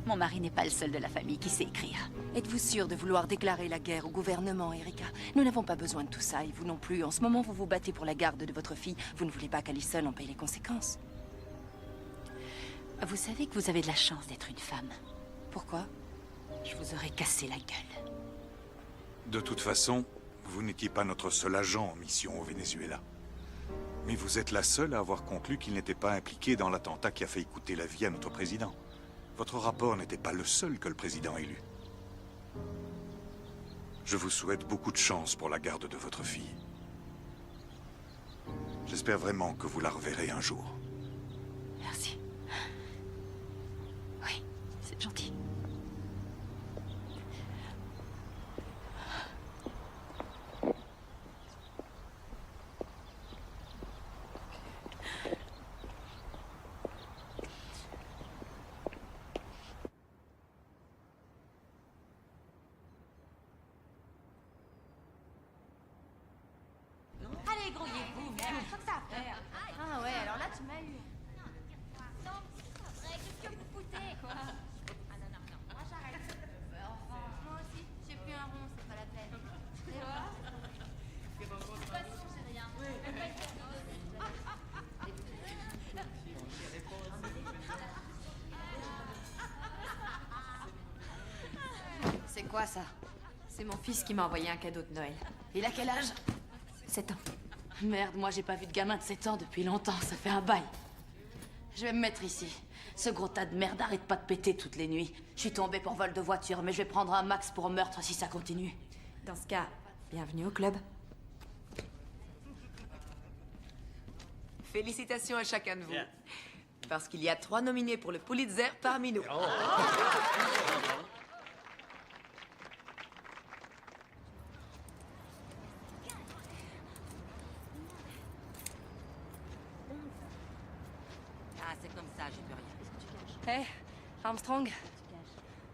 Mon mari n'est pas le seul de la famille qui sait écrire. Êtes-vous sûr de vouloir déclarer la guerre au gouvernement, Erika? Nous n'avons pas besoin de tout ça, et vous non plus. En ce moment, vous vous battez pour la garde de votre fille. Vous ne voulez pas qu'Alison en paye les conséquences. Vous savez que vous avez de la chance d'être une femme. Pourquoi? Je vous aurais cassé la gueule. De toute façon, vous n'étiez pas notre seul agent en mission au Venezuela. Mais vous êtes la seule à avoir conclu qu'il n'était pas impliqué dans l'attentat qui a fait coûter la vie à notre président. Votre rapport n'était pas le seul que le président ait lu. Je vous souhaite beaucoup de chance pour la garde de votre fille. J'espère vraiment que vous la reverrez un jour. Merci. Oui, c'est gentil. Allez, grouillez-vous, merde. Je crois que ça à faire. Ah ouais, alors là, tu m'as eu. Non, qu'est-ce que vous foutez, quoi? Ah non, non, non. Moi, j'arrête. Enfin, moi aussi, j'ai plus un rond, c'est pas la peine. Et voilà. De toute façon, j'ai rien. C'est quoi ça? C'est mon fils qui m'a envoyé un cadeau de Noël. Il a quel âge? 7 ans. Merde, moi j'ai pas vu de gamin de 7 ans depuis longtemps, ça fait un bail. Je vais me mettre ici. Ce gros tas de merde arrête pas de péter toutes les nuits. Je suis tombée pour vol de voiture, mais je vais prendre un max pour meurtre si ça continue. Dans ce cas, bienvenue au club. Félicitations à chacun de vous. Parce qu'il y a 3 nominés pour le Pulitzer parmi nous. Ah, c'est comme ça, j'ai plus rien. Hé, Armstrong,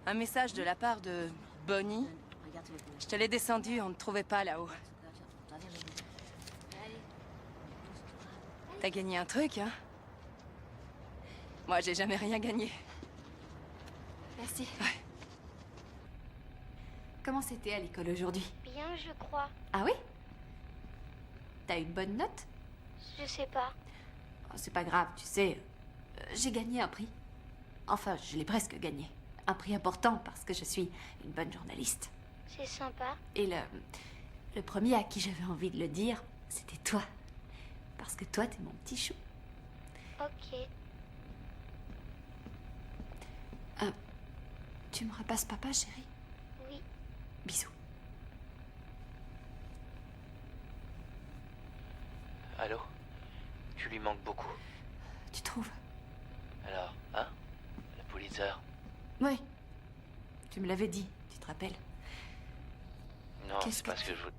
un message de la part de Bonnie. Je te l'ai descendu, on ne te trouvait pas là-haut. T'as gagné un truc, hein? Moi, j'ai jamais rien gagné. Merci. Ouais. Comment c'était à l'école aujourd'hui? Bien, je crois. Ah oui? T'as eu une bonne note? Je sais pas. Oh, c'est pas grave, tu sais. J'ai gagné un prix. Enfin, je l'ai presque gagné. Un prix important parce que je suis une bonne journaliste. C'est sympa. Et le premier à qui j'avais envie de le dire, c'était toi. Parce que toi, t'es mon petit chou. Ok. Tu me repasses papa, chérie? Oui. Bisous. Allô? Tu lui manques beaucoup. Tu trouves? Alors, hein? Le Pulitzer? Oui. Tu me l'avais dit, tu te rappelles? Non, c'est parce que je veux...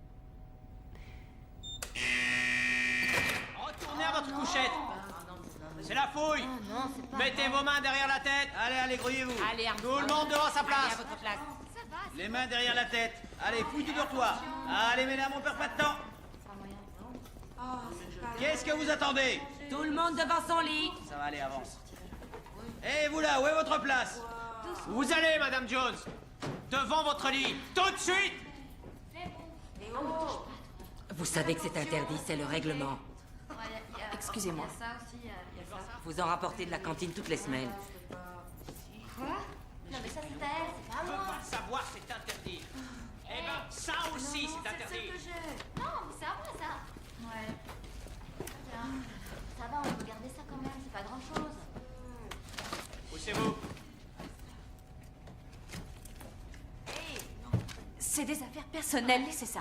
Retournez à votre couchette. C'est la fouille. Mettez vos mains derrière la tête. Allez, allez, grouillez-vous. Allez, Tout le monde devant sa place. Allez, à votre place. Les mains derrière la tête. Allez, fouille du dortoir. Allez, mesdames, on perd pas de temps. Qu'est-ce que vous attendez? Tout le monde devant son lit. Ça va aller, avance. Et vous là, où est votre place? Vous allez, Madame Jones. Devant votre lit. Tout de suite. Vous savez que c'est interdit, c'est le règlement. Excusez-moi. Vous en rapportez de la cantine toutes les semaines. Quoi? Non, mais ça, c'est à elle, c'est pas à Je veux moi. pas le savoir, c'est interdit. Eh ben, Ça aussi, c'est interdit. Non, mais ça va, ça. Ouais. Bien. Ça va, on peut garder ça quand même, c'est pas grand-chose. Poussez-vous. C'est des affaires personnelles, laissez ça.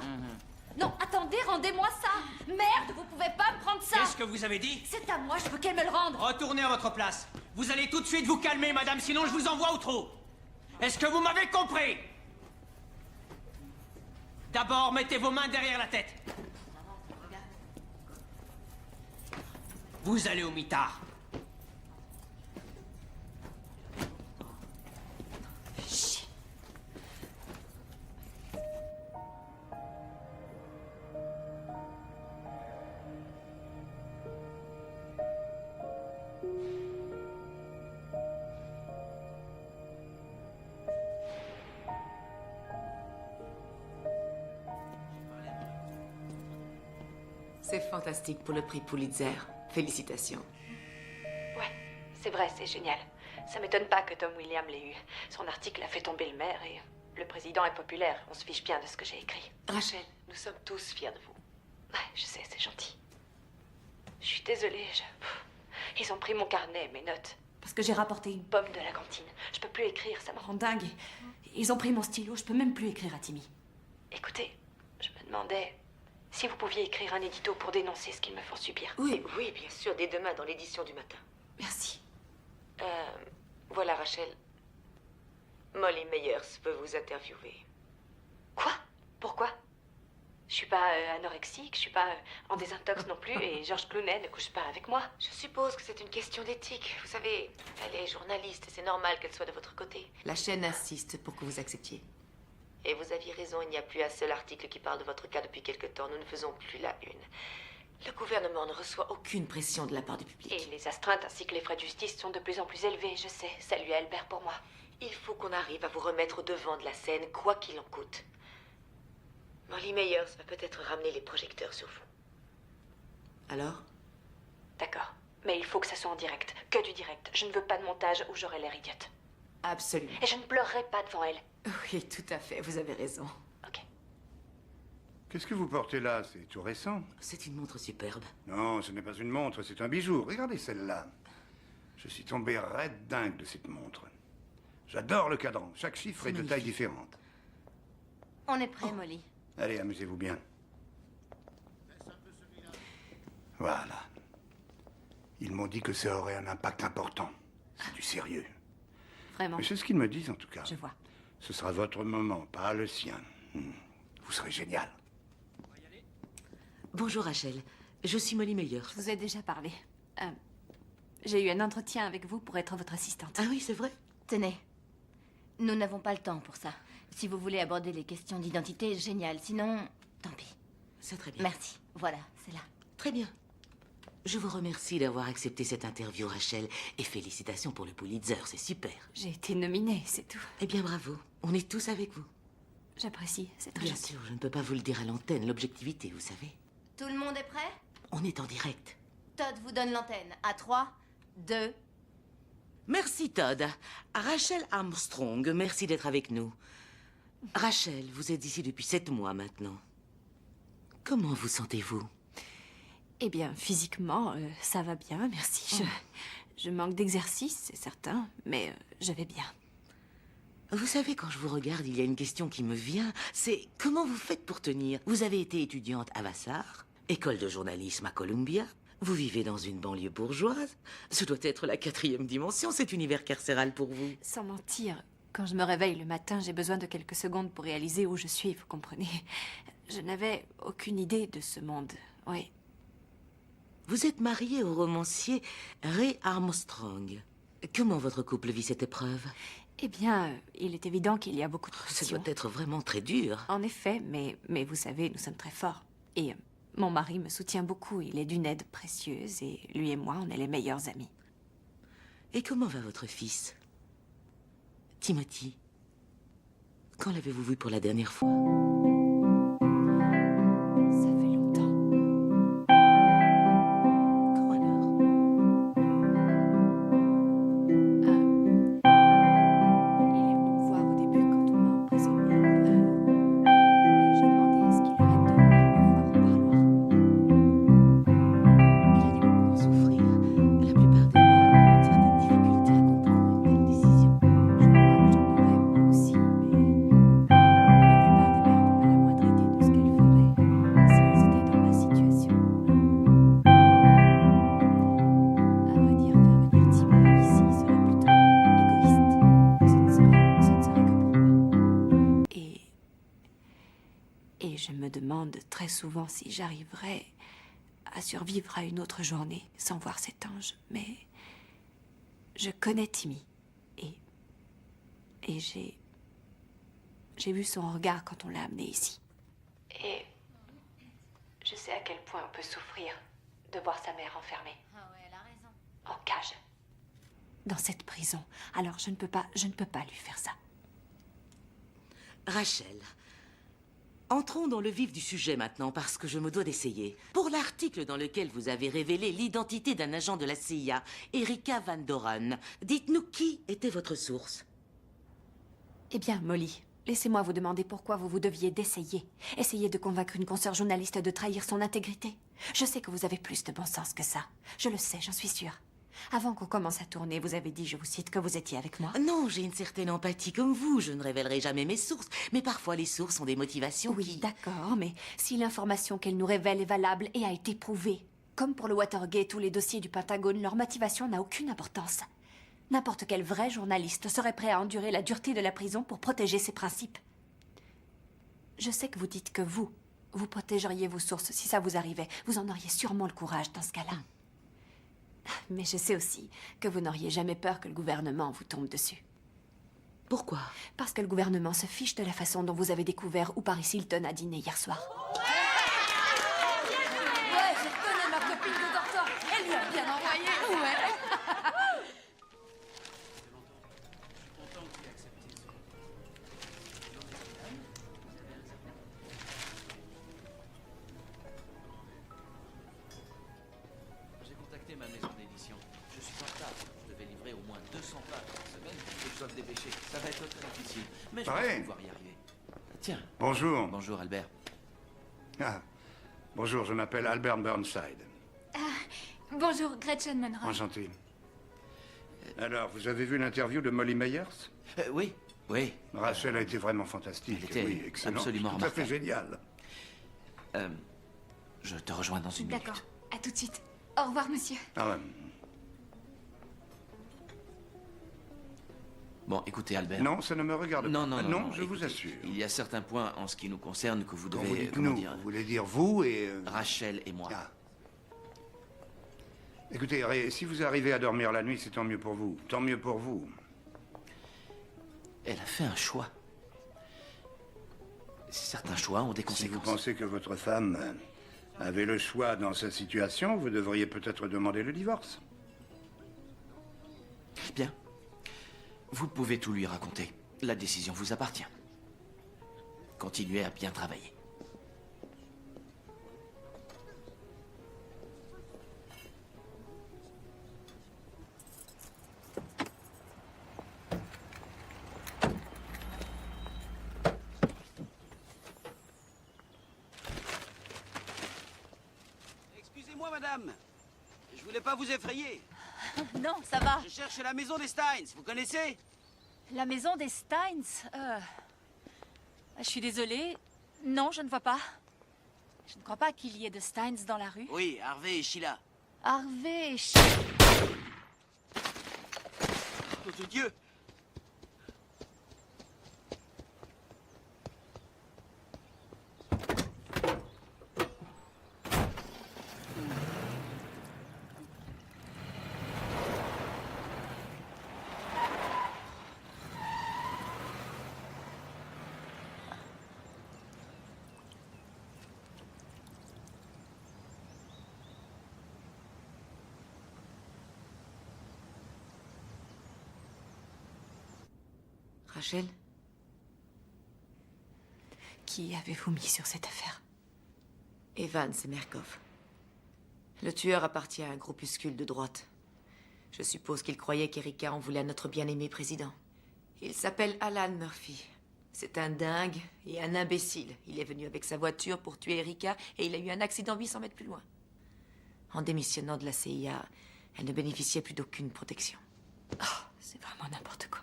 Non, attendez, rendez-moi ça. Merde, vous pouvez pas me prendre ça. Qu'est-ce que vous avez dit? C'est à moi, je veux qu'elle me le rende. Retournez à votre place. Vous allez tout de suite vous calmer, madame, sinon je vous envoie au trou. Est-ce que vous m'avez compris? D'abord, mettez vos mains derrière la tête. Vous allez au mitard. Chier. C'est fantastique pour le prix Pulitzer. Félicitations. Ouais, c'est vrai, c'est génial. Ça m'étonne pas que Tom William l'ait eu. Son article a fait tomber le maire et le président est populaire. On se fiche bien de ce que j'ai écrit. Rachel, nous sommes tous fiers de vous. Ouais, je sais, c'est gentil. Je suis désolée, Ils ont pris mon carnet, mes notes. Parce que j'ai rapporté une pomme de la cantine. Je peux plus écrire, ça me rend dingue. Ils ont pris mon stylo, je peux même plus écrire à Timmy. Écoutez, je me demandais si vous pouviez écrire un édito pour dénoncer ce qu'ils me font subir. Oui, oui, bien sûr, dès demain dans l'édition du matin. Merci. Voilà, Rachel. Molly Meyers veut vous interviewer. Quoi? Pourquoi? Je suis pas anorexique, je suis pas en désintox non plus, et George Clooney ne couche pas avec moi. Je suppose que c'est une question d'éthique. Vous savez, elle est journaliste et c'est normal qu'elle soit de votre côté. La chaîne insiste pour que vous acceptiez. Et vous aviez raison, il n'y a plus un seul article qui parle de votre cas depuis quelque temps. Nous ne faisons plus la une. Le gouvernement ne reçoit aucune pression de la part du public. Et les astreintes ainsi que les frais de justice sont de plus en plus élevés, je sais. Salut à Albert pour moi. Il faut qu'on arrive à vous remettre au devant de la scène, quoi qu'il en coûte. Molly Meyers va peut-être ramener les projecteurs sur vous. Alors? D'accord. Mais il faut que ça soit en direct. Que du direct. Je ne veux pas de montage où j'aurai l'air idiote. Absolument. Et je ne pleurerai pas devant elle. Oui, tout à fait, vous avez raison. Qu'est-ce que vous portez là? C'est tout récent. C'est une montre superbe. Non, ce n'est pas une montre, c'est un bijou. Regardez celle-là. Je suis tombé raide dingue de cette montre. J'adore le cadran. Chaque chiffre est de taille différente. On est prêt, Molly. Allez, amusez-vous bien. Voilà. Ils m'ont dit que ça aurait un impact important. C'est du sérieux. Vraiment? Mais c'est ce qu'ils me disent en tout cas. Je vois. Ce sera votre moment, pas le sien. Vous serez génial. Bonjour Rachel, je suis Molly Meyers. Je vous ai déjà parlé. J'ai eu un entretien avec vous pour être votre assistante. Ah oui, c'est vrai? Tenez, nous n'avons pas le temps pour ça. Si vous voulez aborder les questions d'identité, génial. Sinon, tant pis. C'est très bien. Merci. Voilà, c'est là. Très bien. Je vous remercie d'avoir accepté cette interview, Rachel. Et félicitations pour le Pulitzer, c'est super. J'ai été nominée, c'est tout. Eh bien, bravo. On est tous avec vous. J'apprécie, c'est très Bien gentil. sûr, je ne peux pas vous le dire à l'antenne, l'objectivité, vous savez. Tout le monde est prêt? On est en direct. Todd vous donne l'antenne. À 3, 2... Merci, Todd. Rachel Armstrong, merci d'être avec nous. Rachel, vous êtes ici depuis 7 mois maintenant. Comment vous sentez-vous? Eh bien, physiquement, ça va bien, merci. Je manque d'exercice, c'est certain, mais je vais bien. Vous savez, quand je vous regarde, il y a une question qui me vient. C'est comment vous faites pour tenir? Vous avez été étudiante à Vassar, école de journalisme à Columbia. Vous vivez dans une banlieue bourgeoise. Ce doit être la 4e dimension, cet univers carcéral pour vous. Sans mentir, quand je me réveille le matin, j'ai besoin de quelques secondes pour réaliser où je suis, vous comprenez? Je n'avais aucune idée de ce monde, oui. Vous êtes mariée au romancier Ray Armstrong. Comment votre couple vit cette épreuve? Eh bien, il est évident qu'il y a beaucoup de pression. Ça doit être vraiment très dur. En effet, mais vous savez, nous sommes très forts. Et mon mari me soutient beaucoup. Il est d'une aide précieuse et lui et moi, on est les meilleurs amis. Et comment va votre fils? Timothy. Quand l'avez-vous vu pour la dernière fois? Ça fait longtemps. Quand alors? Il est venu me voir au début quand on m'a emprisonné. Mais demande très souvent si j'arriverais à survivre à une autre journée sans voir cet ange, mais je connais Timmy et j'ai vu son regard quand on l'a amené ici. Et je sais à quel point on peut souffrir de voir sa mère enfermée. Ah ouais, elle a raison. En cage. Dans cette prison. Alors je ne peux pas lui faire ça. Rachel, entrons dans le vif du sujet maintenant, parce que je me dois d'essayer. Pour l'article dans lequel vous avez révélé l'identité d'un agent de la CIA, Erika Van Doren, dites-nous qui était votre source. Eh bien, Molly, laissez-moi vous demander pourquoi vous deviez d'essayer. Essayer de convaincre une consoeur journaliste de trahir son intégrité. Je sais que vous avez plus de bon sens que ça. Je le sais, j'en suis sûre. Avant qu'on commence à tourner, vous avez dit, je vous cite, que vous étiez avec moi. Non, j'ai une certaine empathie comme vous. Je ne révélerai jamais mes sources. Mais parfois, les sources ont des motivations Oui, d'accord, mais si l'information qu'elle nous révèle est valable et a été prouvée, comme pour le Watergate ou les dossiers du Pentagone, leur motivation n'a aucune importance. N'importe quel vrai journaliste serait prêt à endurer la dureté de la prison pour protéger ses principes. Je sais que vous dites que vous protégeriez vos sources si ça vous arrivait. Vous en auriez sûrement le courage dans ce cas-là. Mais je sais aussi que vous n'auriez jamais peur que le gouvernement vous tombe dessus. Pourquoi? Parce que le gouvernement se fiche de la façon dont vous avez découvert où Paris Hilton a dîné hier soir. Ouais, je connais ma copine de dortoir. Elle lui a bien envoyé. Ouais. J'ai contacté ma maison d'édition. Je suis en retard. Je devais livrer au moins 200 pages par semaine et je dois me dépêcher. Ça va être très difficile. Mais je pense pouvoir y arriver. Tiens. Bonjour. Bonjour, Albert. Ah, bonjour, je m'appelle Albert Burnside. Bonjour, Gretchen Monroe. Enchanté. Alors, vous avez vu l'interview de Molly Meyers? Oui, oui. Rachel a été vraiment fantastique. Elle était oui, excellent. absolument Tout à fait remarquable. génial. Je te rejoins dans une minute. D'accord, à tout de suite. Au revoir, monsieur. Ah ouais. Bon, écoutez, Albert. Non, ça ne me regarde Non, pas. non, non. Non, je vous écoutez, assure. Il y a certains points en ce qui nous concerne que vous Quand devez. vous dites comment nous, dire vous voulez dire vous et... Rachel et moi. Ah. Écoutez, Ray, si vous arrivez à dormir la nuit, c'est tant mieux pour vous. Tant mieux pour vous. Elle a fait un choix. Certains choix ont des Si conséquences. vous pensez que votre femme avait le choix dans sa situation, vous devriez peut-être demander le divorce. Bien. Vous pouvez tout lui raconter. La décision vous appartient. Continuez à bien travailler. Excusez-moi, madame. Je voulais pas vous effrayer. Non, ça va. Je cherche la maison des Steins. Vous connaissez? La maison des Steins. Je suis désolée. Non, je ne vois pas. Je ne crois pas qu'il y ait de Steins dans la rue. Oui, Harvey et Sheila. Harvey et Oh de Dieu! Rachel? Qui avez-vous mis sur cette affaire? Evan Semerkov. Le tueur appartient à un groupuscule de droite. Je suppose qu'il croyait qu'Erika en voulait à notre bien-aimé président. Il s'appelle Alan Murphy. C'est un dingue et un imbécile. Il est venu avec sa voiture pour tuer Erika et il a eu un accident 800 mètres plus loin. En démissionnant de la CIA, elle ne bénéficiait plus d'aucune protection. Oh, c'est vraiment n'importe quoi.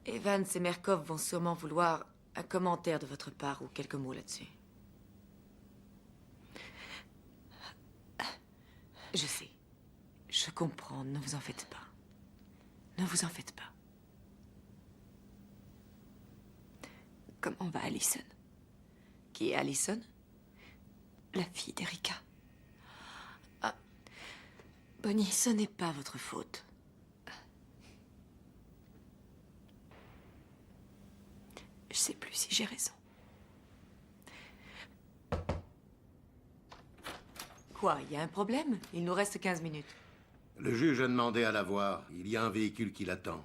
Evan et Merkov vont sûrement vouloir un commentaire de votre part ou quelques mots là-dessus. Je sais. Je comprends. Ne vous en faites pas. Ne vous en faites pas. Comment va Allison? Qui est Allison? La fille d'Erika. Ah. Bonnie, ce n'est pas votre faute. Je sais plus si j'ai raison. Quoi, il y a un problème? Il nous reste 15 minutes. Le juge a demandé à la voir. Il y a un véhicule qui l'attend.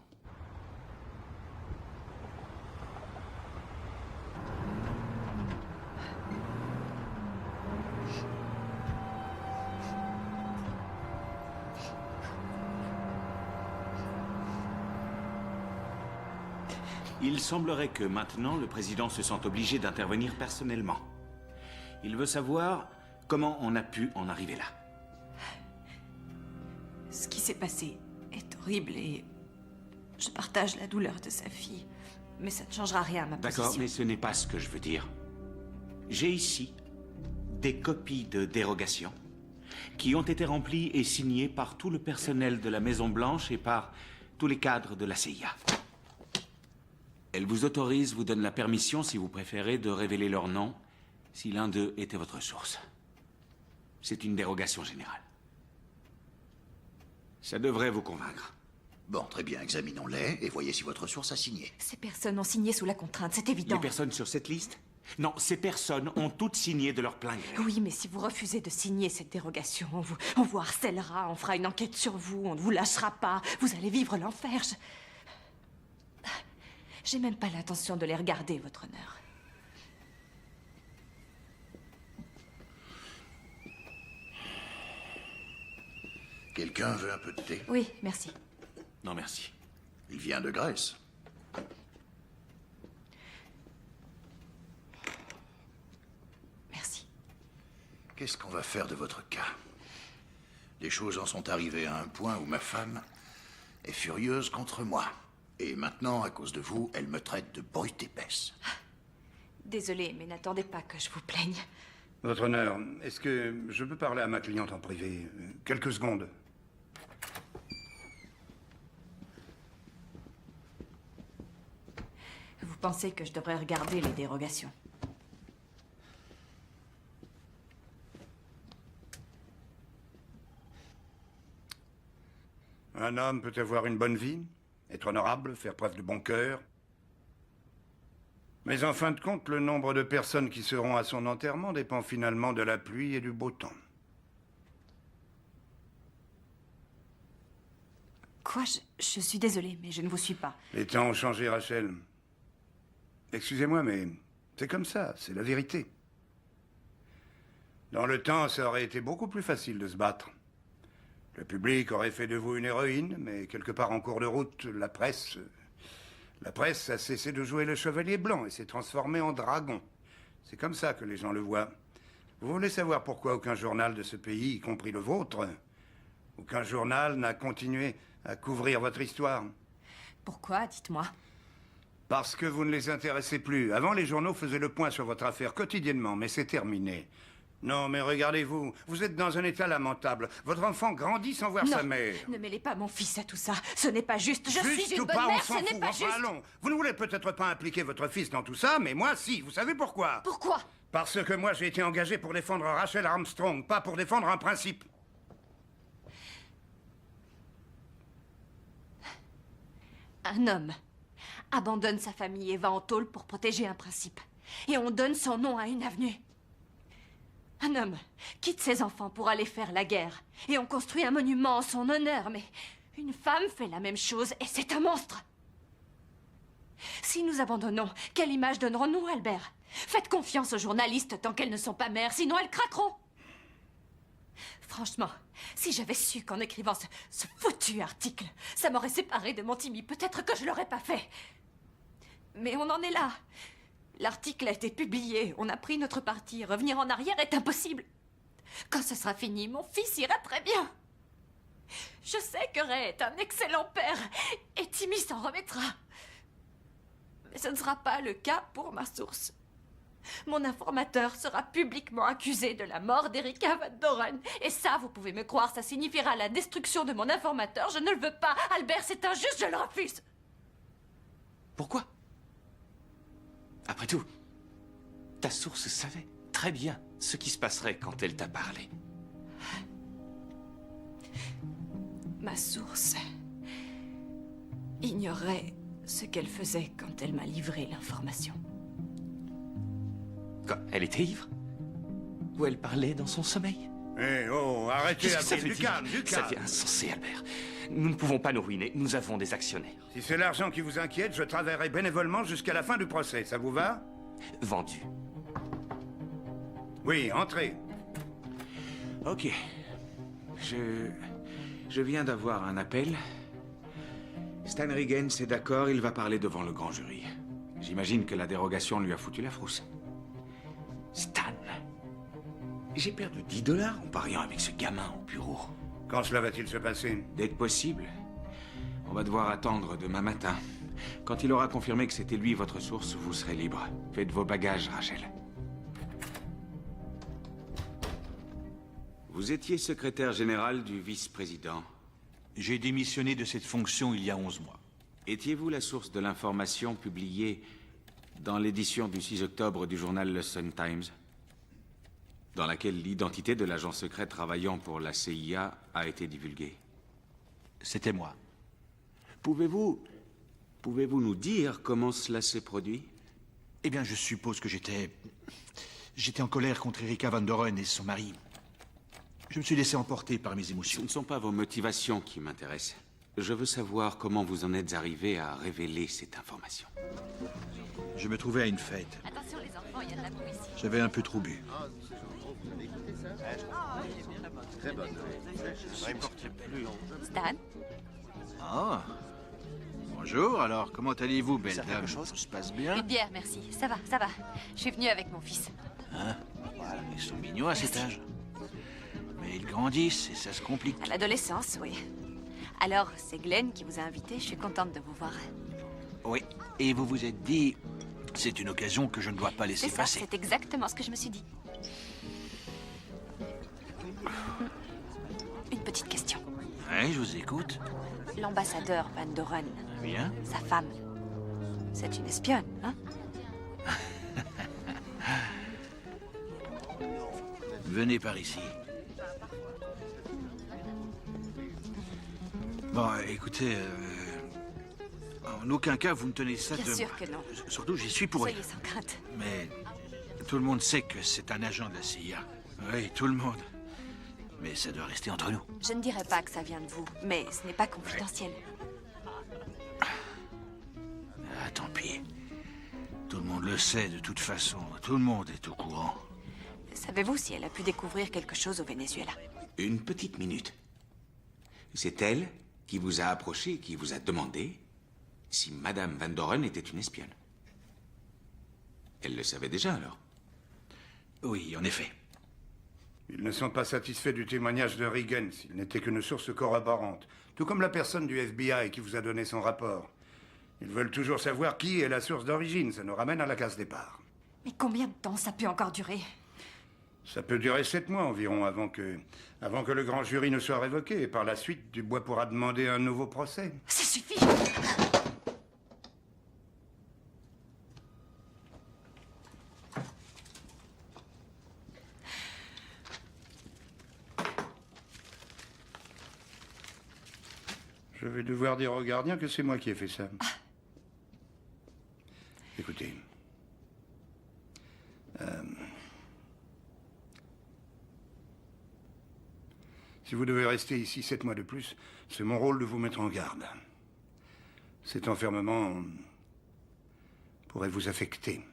Il semblerait que maintenant, le président se sente obligé d'intervenir personnellement. Il veut savoir comment on a pu en arriver là. Ce qui s'est passé est horrible et je partage la douleur de sa fille. Mais ça ne changera rien à ma position. D'accord, mais ce n'est pas ce que je veux dire. J'ai ici des copies de dérogation qui ont été remplies et signées par tout le personnel de la Maison-Blanche et par tous les cadres de la CIA. Elle vous autorise, vous donne la permission, si vous préférez, de révéler leur nom, si l'un d'eux était votre source. C'est une dérogation générale. Ça devrait vous convaincre. Bon, très bien, examinons-les et voyez si votre source a signé. Ces personnes ont signé sous la contrainte, c'est évident. Les personnes sur cette liste? Non, ces personnes ont toutes signé de leur plein gré. Oui, mais si vous refusez de signer cette dérogation, on vous harcèlera, on fera une enquête sur vous, on ne vous lâchera pas, vous allez vivre l'enfer. J'ai même pas l'intention de les regarder, votre honneur. Quelqu'un veut un peu de thé? Oui, merci. Non, merci. Il vient de Grèce. Merci. Qu'est-ce qu'on va faire de votre cas? Les choses en sont arrivées à un point où ma femme est furieuse contre moi. Et maintenant, à cause de vous, elle me traite de brute épaisse. Désolée, mais n'attendez pas que je vous plaigne. Votre honneur, est-ce que je peux parler à ma cliente en privé? Quelques secondes. Vous pensez que je devrais regarder les dérogations? Un homme peut avoir une bonne vie, être honorable, faire preuve de bon cœur. Mais en fin de compte, le nombre de personnes qui seront à son enterrement dépend finalement de la pluie et du beau temps. Quoi? Je suis désolée, mais je ne vous suis pas. Les temps ont changé, Rachel. Excusez-moi, mais c'est comme ça, c'est la vérité. Dans le temps, ça aurait été beaucoup plus facile de se battre. Le public aurait fait de vous une héroïne, mais quelque part en cours de route, la presse a cessé de jouer le chevalier blanc et s'est transformée en dragon. C'est comme ça que les gens le voient. Vous voulez savoir pourquoi aucun journal de ce pays, y compris le vôtre, aucun journal n'a continué à couvrir votre histoire? Pourquoi? Dites-moi. Parce que vous ne les intéressez plus. Avant, les journaux faisaient le point sur votre affaire quotidiennement, mais c'est terminé. Non, mais regardez-vous, vous êtes dans un état lamentable. Votre enfant grandit sans voir sa mère. Ne mêlez pas mon fils à tout ça. Ce n'est pas juste. Je Juste suis une ou bonne pas, mère, on s'en ce n'est fout. pas Enfin, juste. allons. Vous ne voulez peut-être pas impliquer votre fils dans tout ça, mais moi, si. Vous savez pourquoi? Pourquoi? Parce que moi, j'ai été engagé pour défendre Rachel Armstrong, pas pour défendre un principe. Un homme abandonne sa famille et va en tôle pour protéger un principe. Et on donne son nom à une avenue. Un homme quitte ses enfants pour aller faire la guerre. Et on construit un monument en son honneur. Mais une femme fait la même chose et c'est un monstre. Si nous abandonnons, quelle image donnerons-nous, Albert? Faites confiance aux journalistes tant qu'elles ne sont pas mères, sinon elles craqueront. Franchement, si j'avais su qu'en écrivant ce foutu article, ça m'aurait séparé de mon Timmy, peut-être que je l'aurais pas fait. Mais on en est là. L'article a été publié, on a pris notre parti. Revenir en arrière est impossible. Quand ce sera fini, mon fils ira très bien. Je sais que Ray est un excellent père et Timmy s'en remettra. Mais ce ne sera pas le cas pour ma source. Mon informateur sera publiquement accusé de la mort d'Erika Van Doren. Et ça, vous pouvez me croire, ça signifiera la destruction de mon informateur. Je ne le veux pas. Albert, c'est injuste, je le refuse. Pourquoi? Après tout, Ta source savait très bien ce qui se passerait quand elle t'a parlé. Ma source ignorait ce qu'elle faisait quand elle m'a livré l'information. Quoi, elle était ivre? Ou elle parlait dans son sommeil? Eh oh, arrêtez, Qu'est-ce que ça Avril, veut du dire? calme, du Ça calme. devient insensé, Albert. Nous ne pouvons pas nous ruiner, nous avons des actionnaires. Si c'est l'argent qui vous inquiète, je travaillerai bénévolement jusqu'à la fin du procès, ça vous va? Vendu. Oui, entrez. Ok. Je viens d'avoir un appel. Stan Riggins est d'accord, il va parler devant le grand jury. J'imagine que la dérogation lui a foutu la frousse. Stan, j'ai perdu 10 $ en pariant avec ce gamin au bureau. Quand cela va-t-il se passer? Dès que possible. On va devoir attendre demain matin. Quand il aura confirmé que c'était lui votre source, vous serez libre. Faites vos bagages, Rachel. Vous étiez secrétaire général du vice-président. J'ai démissionné de cette fonction il y a 11 mois. Étiez-vous la source de l'information publiée dans l'édition du 6 octobre du journal Le Sun Times, dans laquelle l'identité de l'agent secret travaillant pour la CIA a été divulguée? C'était moi. Pouvez-vous nous dire comment cela s'est produit? Eh bien, je suppose que j'étais en colère contre Erika Van Doren et son mari. Je me suis laissé emporter par mes émotions. Ce ne sont pas vos motivations qui m'intéressent. Je veux savoir comment vous en êtes arrivé à révéler cette information. Je me trouvais à une fête. Attention les enfants, il y a de la boue ici. J'avais un peu trop bu. Très bonne. Stan? Ah. Bonjour, alors comment allez-vous, belle dame? Tout se passe bien? Une bière, merci. Ça va, ça va. Je suis venue avec mon fils. Hein? Voilà, ils sont mignons à cet âge. Mais ils grandissent et ça se complique. À l'adolescence, oui. Alors, c'est Glenn qui vous a invité. Je suis contente de vous voir. Oui, et vous vous êtes dit, c'est une occasion que je ne dois pas laisser C'est ça, passer. c'est exactement ce que je me suis dit. Une petite question. Oui, je vous écoute. L'ambassadeur Van Doren, Bien. sa femme, c'est une espionne, hein? Venez par ici. Bon, écoutez, en aucun cas vous ne tenez ça Bien de sûr moi. que non. Surtout, j'y suis pour Soyez rien. sans crainte. Mais tout le monde sait que c'est un agent de la CIA. Oui, tout le monde. Mais ça doit rester entre nous. Je ne dirais pas que ça vient de vous, mais ce n'est pas confidentiel. Ah, tant pis. Tout le monde le sait de toute façon. Tout le monde est au courant. Savez-vous si elle a pu découvrir quelque chose au Venezuela? Une petite minute. C'est elle qui vous a approché et qui vous a demandé si Madame Van Doren était une espionne. Elle le savait déjà, alors? Oui, en effet. Ils ne sont pas satisfaits du témoignage de Riggins. Il n'était qu'une source corroborante. Tout comme la personne du FBI qui vous a donné son rapport. Ils veulent toujours savoir qui est la source d'origine. Ça nous ramène à la case départ. Mais combien de temps ça peut encore durer? Ça peut durer 7 mois environ avant que le grand jury ne soit révoqué. Et par la suite, Dubois pourra demander un nouveau procès. Ça suffit! Je vais devoir dire au gardien que c'est moi qui ai fait ça. Écoutez. Si vous devez rester ici 7 mois de plus, c'est mon rôle de vous mettre en garde. Cet enfermement pourrait vous affecter.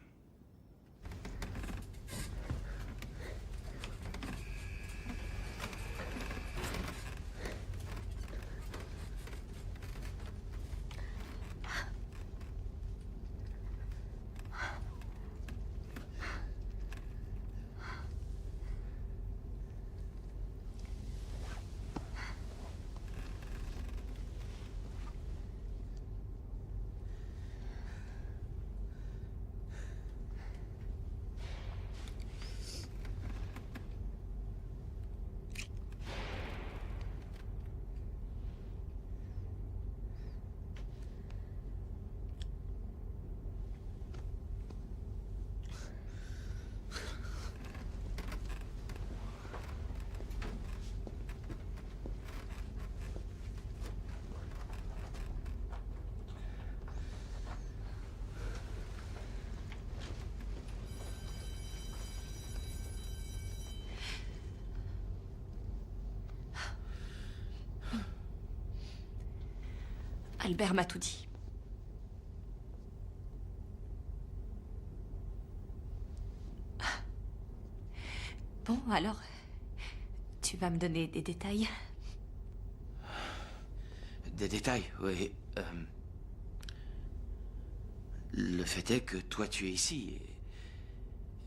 Albert m'a tout dit. Bon, alors, tu vas me donner des détails? Des détails, oui. Le fait est que toi, tu es ici.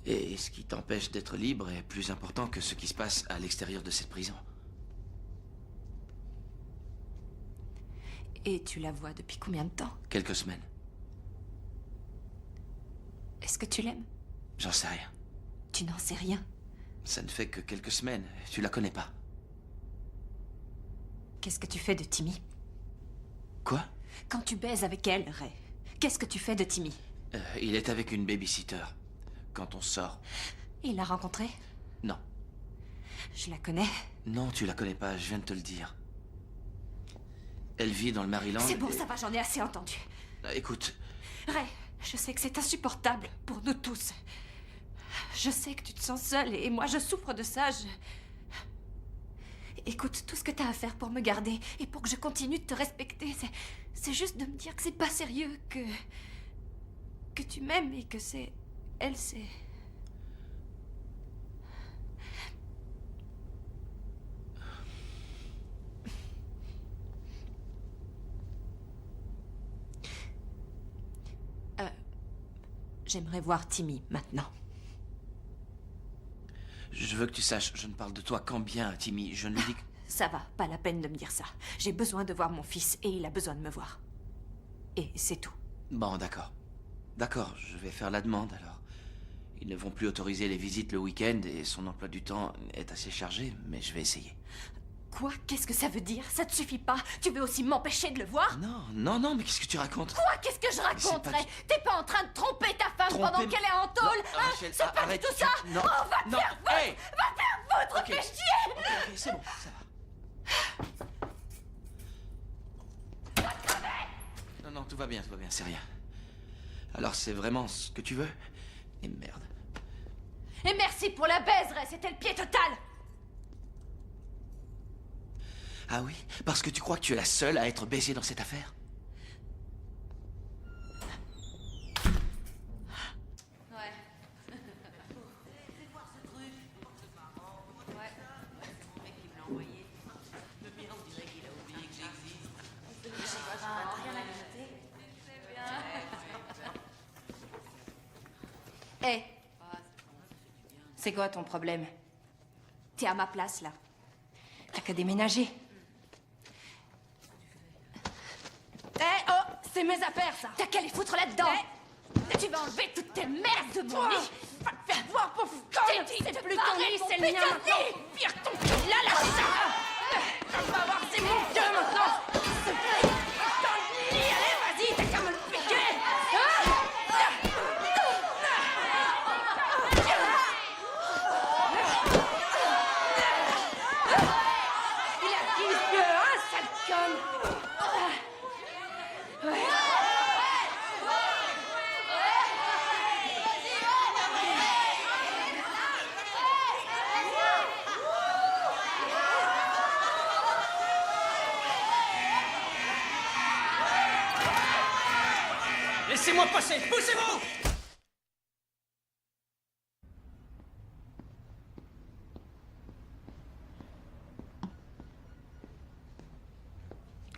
Et ce qui t'empêche d'être libre est plus important que ce qui se passe à l'extérieur de cette prison. Et tu la vois depuis combien de temps? Quelques semaines. Est-ce que tu l'aimes? J'en sais rien. Tu n'en sais rien. Ça ne fait que quelques semaines. Tu la connais pas. Qu'est-ce que tu fais de Timmy? Quoi? Quand tu baises avec elle, Ray, qu'est-ce que tu fais de Timmy? Il est avec une babysitter. Quand on sort. Il l'a rencontrée? Non. Je la connais. Non, tu la connais pas, je viens de te le dire. Elle vit dans le Maryland. C'est bon, ça va, j'en ai assez entendu. Écoute. Ray, je sais que c'est insupportable pour nous tous. Je sais que tu te sens seule et moi je souffre de ça. Écoute, tout ce que t'as à faire pour me garder et pour que je continue de te respecter, c'est juste de me dire que c'est pas sérieux, que tu m'aimes et que c'est... Elle, c'est... J'aimerais voir Timmy maintenant. Je veux que tu saches, je ne parle de toi qu'en bien, Timmy. Je ne lui dis que... Ça va, pas la peine de me dire ça. J'ai besoin de voir mon fils et il a besoin de me voir. Et c'est tout. Bon, d'accord. D'accord, je vais faire la demande alors. Ils ne vont plus autoriser les visites le week-end et son emploi du temps est assez chargé, mais je vais essayer. Quoi? Qu'est-ce que ça veut dire? Ça te suffit pas? Tu veux aussi m'empêcher de le voir? Non, mais qu'est-ce que tu racontes? Quoi? Qu'est-ce que je raconterais? T'es pas en train de tromper ta femme pendant qu'elle est en tôle? Hein? C'est pas arrête, du tout ça? Non, Oh, va te non, faire foutre! hey! Va te faire foutre, fais chier! Ok, c'est bon, ça va. Non, tout va bien, c'est rien. Alors c'est vraiment ce que tu veux? Et merde. Et merci pour la baise, Ray, c'était le pied total! Ah oui? Parce que tu crois que tu es la seule à être baisée dans cette affaire? Ouais. Hé! C'est quoi ton problème? T'es à ma place, là. T'as qu'à déménager. Oh! C'est mes affaires, ça! T'as qu'à les foutre là-dedans! Tu vas enlever toutes tes merdes de mon lit! Va te faire voir, pauvre conne! C'est plus ton lit, c'est le mien maintenant! Pire ton cul, là, ça! On va voir, c'est mon Dieu maintenant! Dans le lit, allez, vas-y, t'as qu'à me le piquer! Il a dit Dieu, hein, sale conne! Laissez-moi passer! Poussez-vous!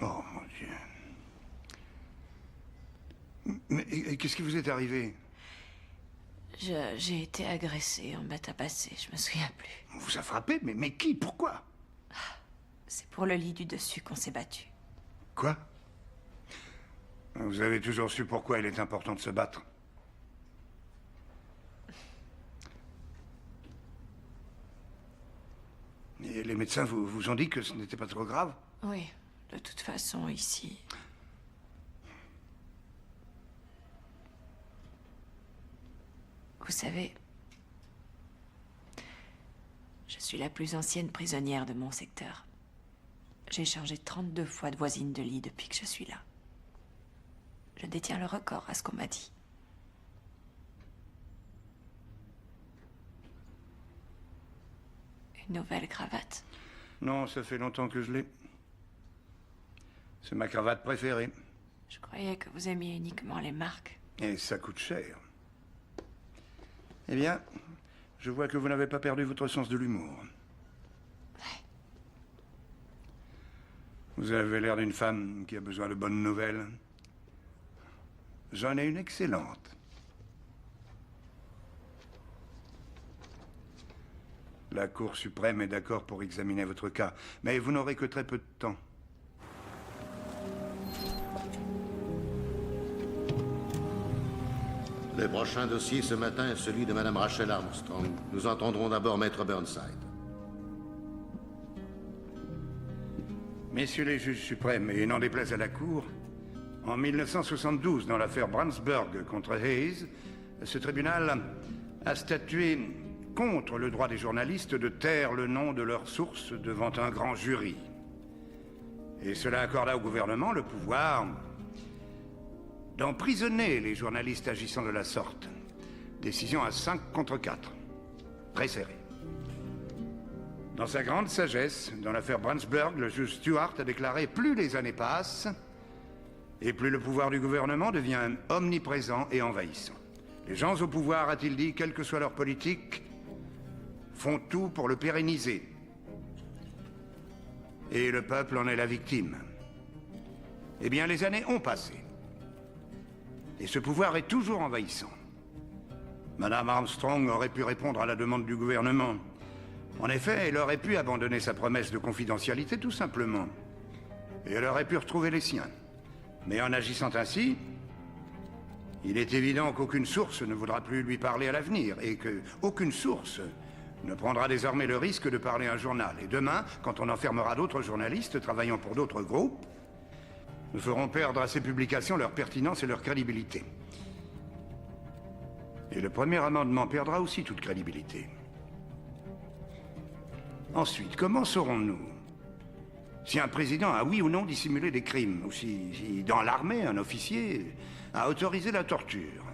Oh, mon Dieu. Mais qu'est-ce qui vous est arrivé? J'ai été agressée, on m'a tabassée, je me souviens plus. On vous a frappé? Mais qui? Pourquoi? C'est pour le lit du dessus qu'on s'est battu. Quoi? Vous avez toujours su pourquoi il est important de se battre? Et les médecins vous ont dit que ce n'était pas trop grave? Oui, de toute façon, ici... Vous savez, je suis la plus ancienne prisonnière de mon secteur. J'ai changé 32 fois de voisine de lit depuis que je suis là. Je détiens le record à ce qu'on m'a dit. Une nouvelle cravate? Non, ça fait longtemps que je l'ai. C'est ma cravate préférée. Je croyais que vous aimiez uniquement les marques. Et ça coûte cher. Eh bien, je vois que vous n'avez pas perdu votre sens de l'humour. Vous avez l'air d'une femme qui a besoin de bonnes nouvelles. J'en ai une excellente. La Cour suprême est d'accord pour examiner votre cas, mais vous n'aurez que très peu de temps. Le prochain dossier ce matin est celui de Madame Rachel Armstrong. Nous entendrons d'abord Maître Burnside. Messieurs les juges suprêmes, et n'en déplaise à la Cour, en 1972, dans l'affaire Brandsburg contre Hayes, ce tribunal a statué contre le droit des journalistes de taire le nom de leurs sources devant un grand jury. Et cela accorda au gouvernement le pouvoir d'emprisonner les journalistes agissant de la sorte. Décision à 5 contre 4. Très serrée. Dans sa grande sagesse, dans l'affaire Brandsburg, le juge Stewart a déclaré « Plus les années passent, et plus le pouvoir du gouvernement devient omniprésent et envahissant. Les gens au pouvoir, a-t-il dit, quelle que soit leur politique, font tout pour le pérenniser. Et le peuple en est la victime. Eh bien, les années ont passé. Et ce pouvoir est toujours envahissant. Madame Armstrong aurait pu répondre à la demande du gouvernement. En effet, elle aurait pu abandonner sa promesse de confidentialité, tout simplement. Et elle aurait pu retrouver les siens. Mais en agissant ainsi, il est évident qu'aucune source ne voudra plus lui parler à l'avenir, et qu'aucune source ne prendra désormais le risque de parler à un journal. Et demain, quand on enfermera d'autres journalistes travaillant pour d'autres groupes, nous ferons perdre à ces publications leur pertinence et leur crédibilité. Et le premier amendement perdra aussi toute crédibilité. Ensuite, comment saurons-nous si un président a oui ou non dissimulé des crimes, ou si dans l'armée, un officier a autorisé la torture?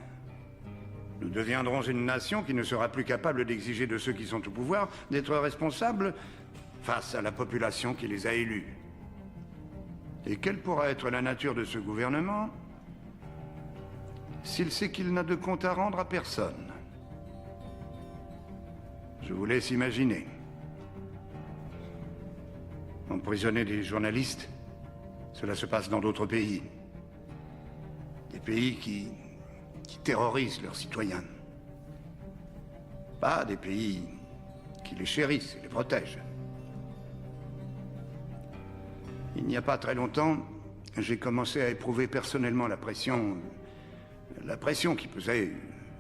Nous deviendrons une nation qui ne sera plus capable d'exiger de ceux qui sont au pouvoir d'être responsables face à la population qui les a élus. Et quelle pourra être la nature de ce gouvernement s'il sait qu'il n'a de compte à rendre à personne? Je vous laisse imaginer. Emprisonner des journalistes, cela se passe dans d'autres pays. Des pays qui terrorisent leurs citoyens. Pas des pays qui les chérissent et les protègent. Il n'y a pas très longtemps, j'ai commencé à éprouver personnellement la pression qui pesait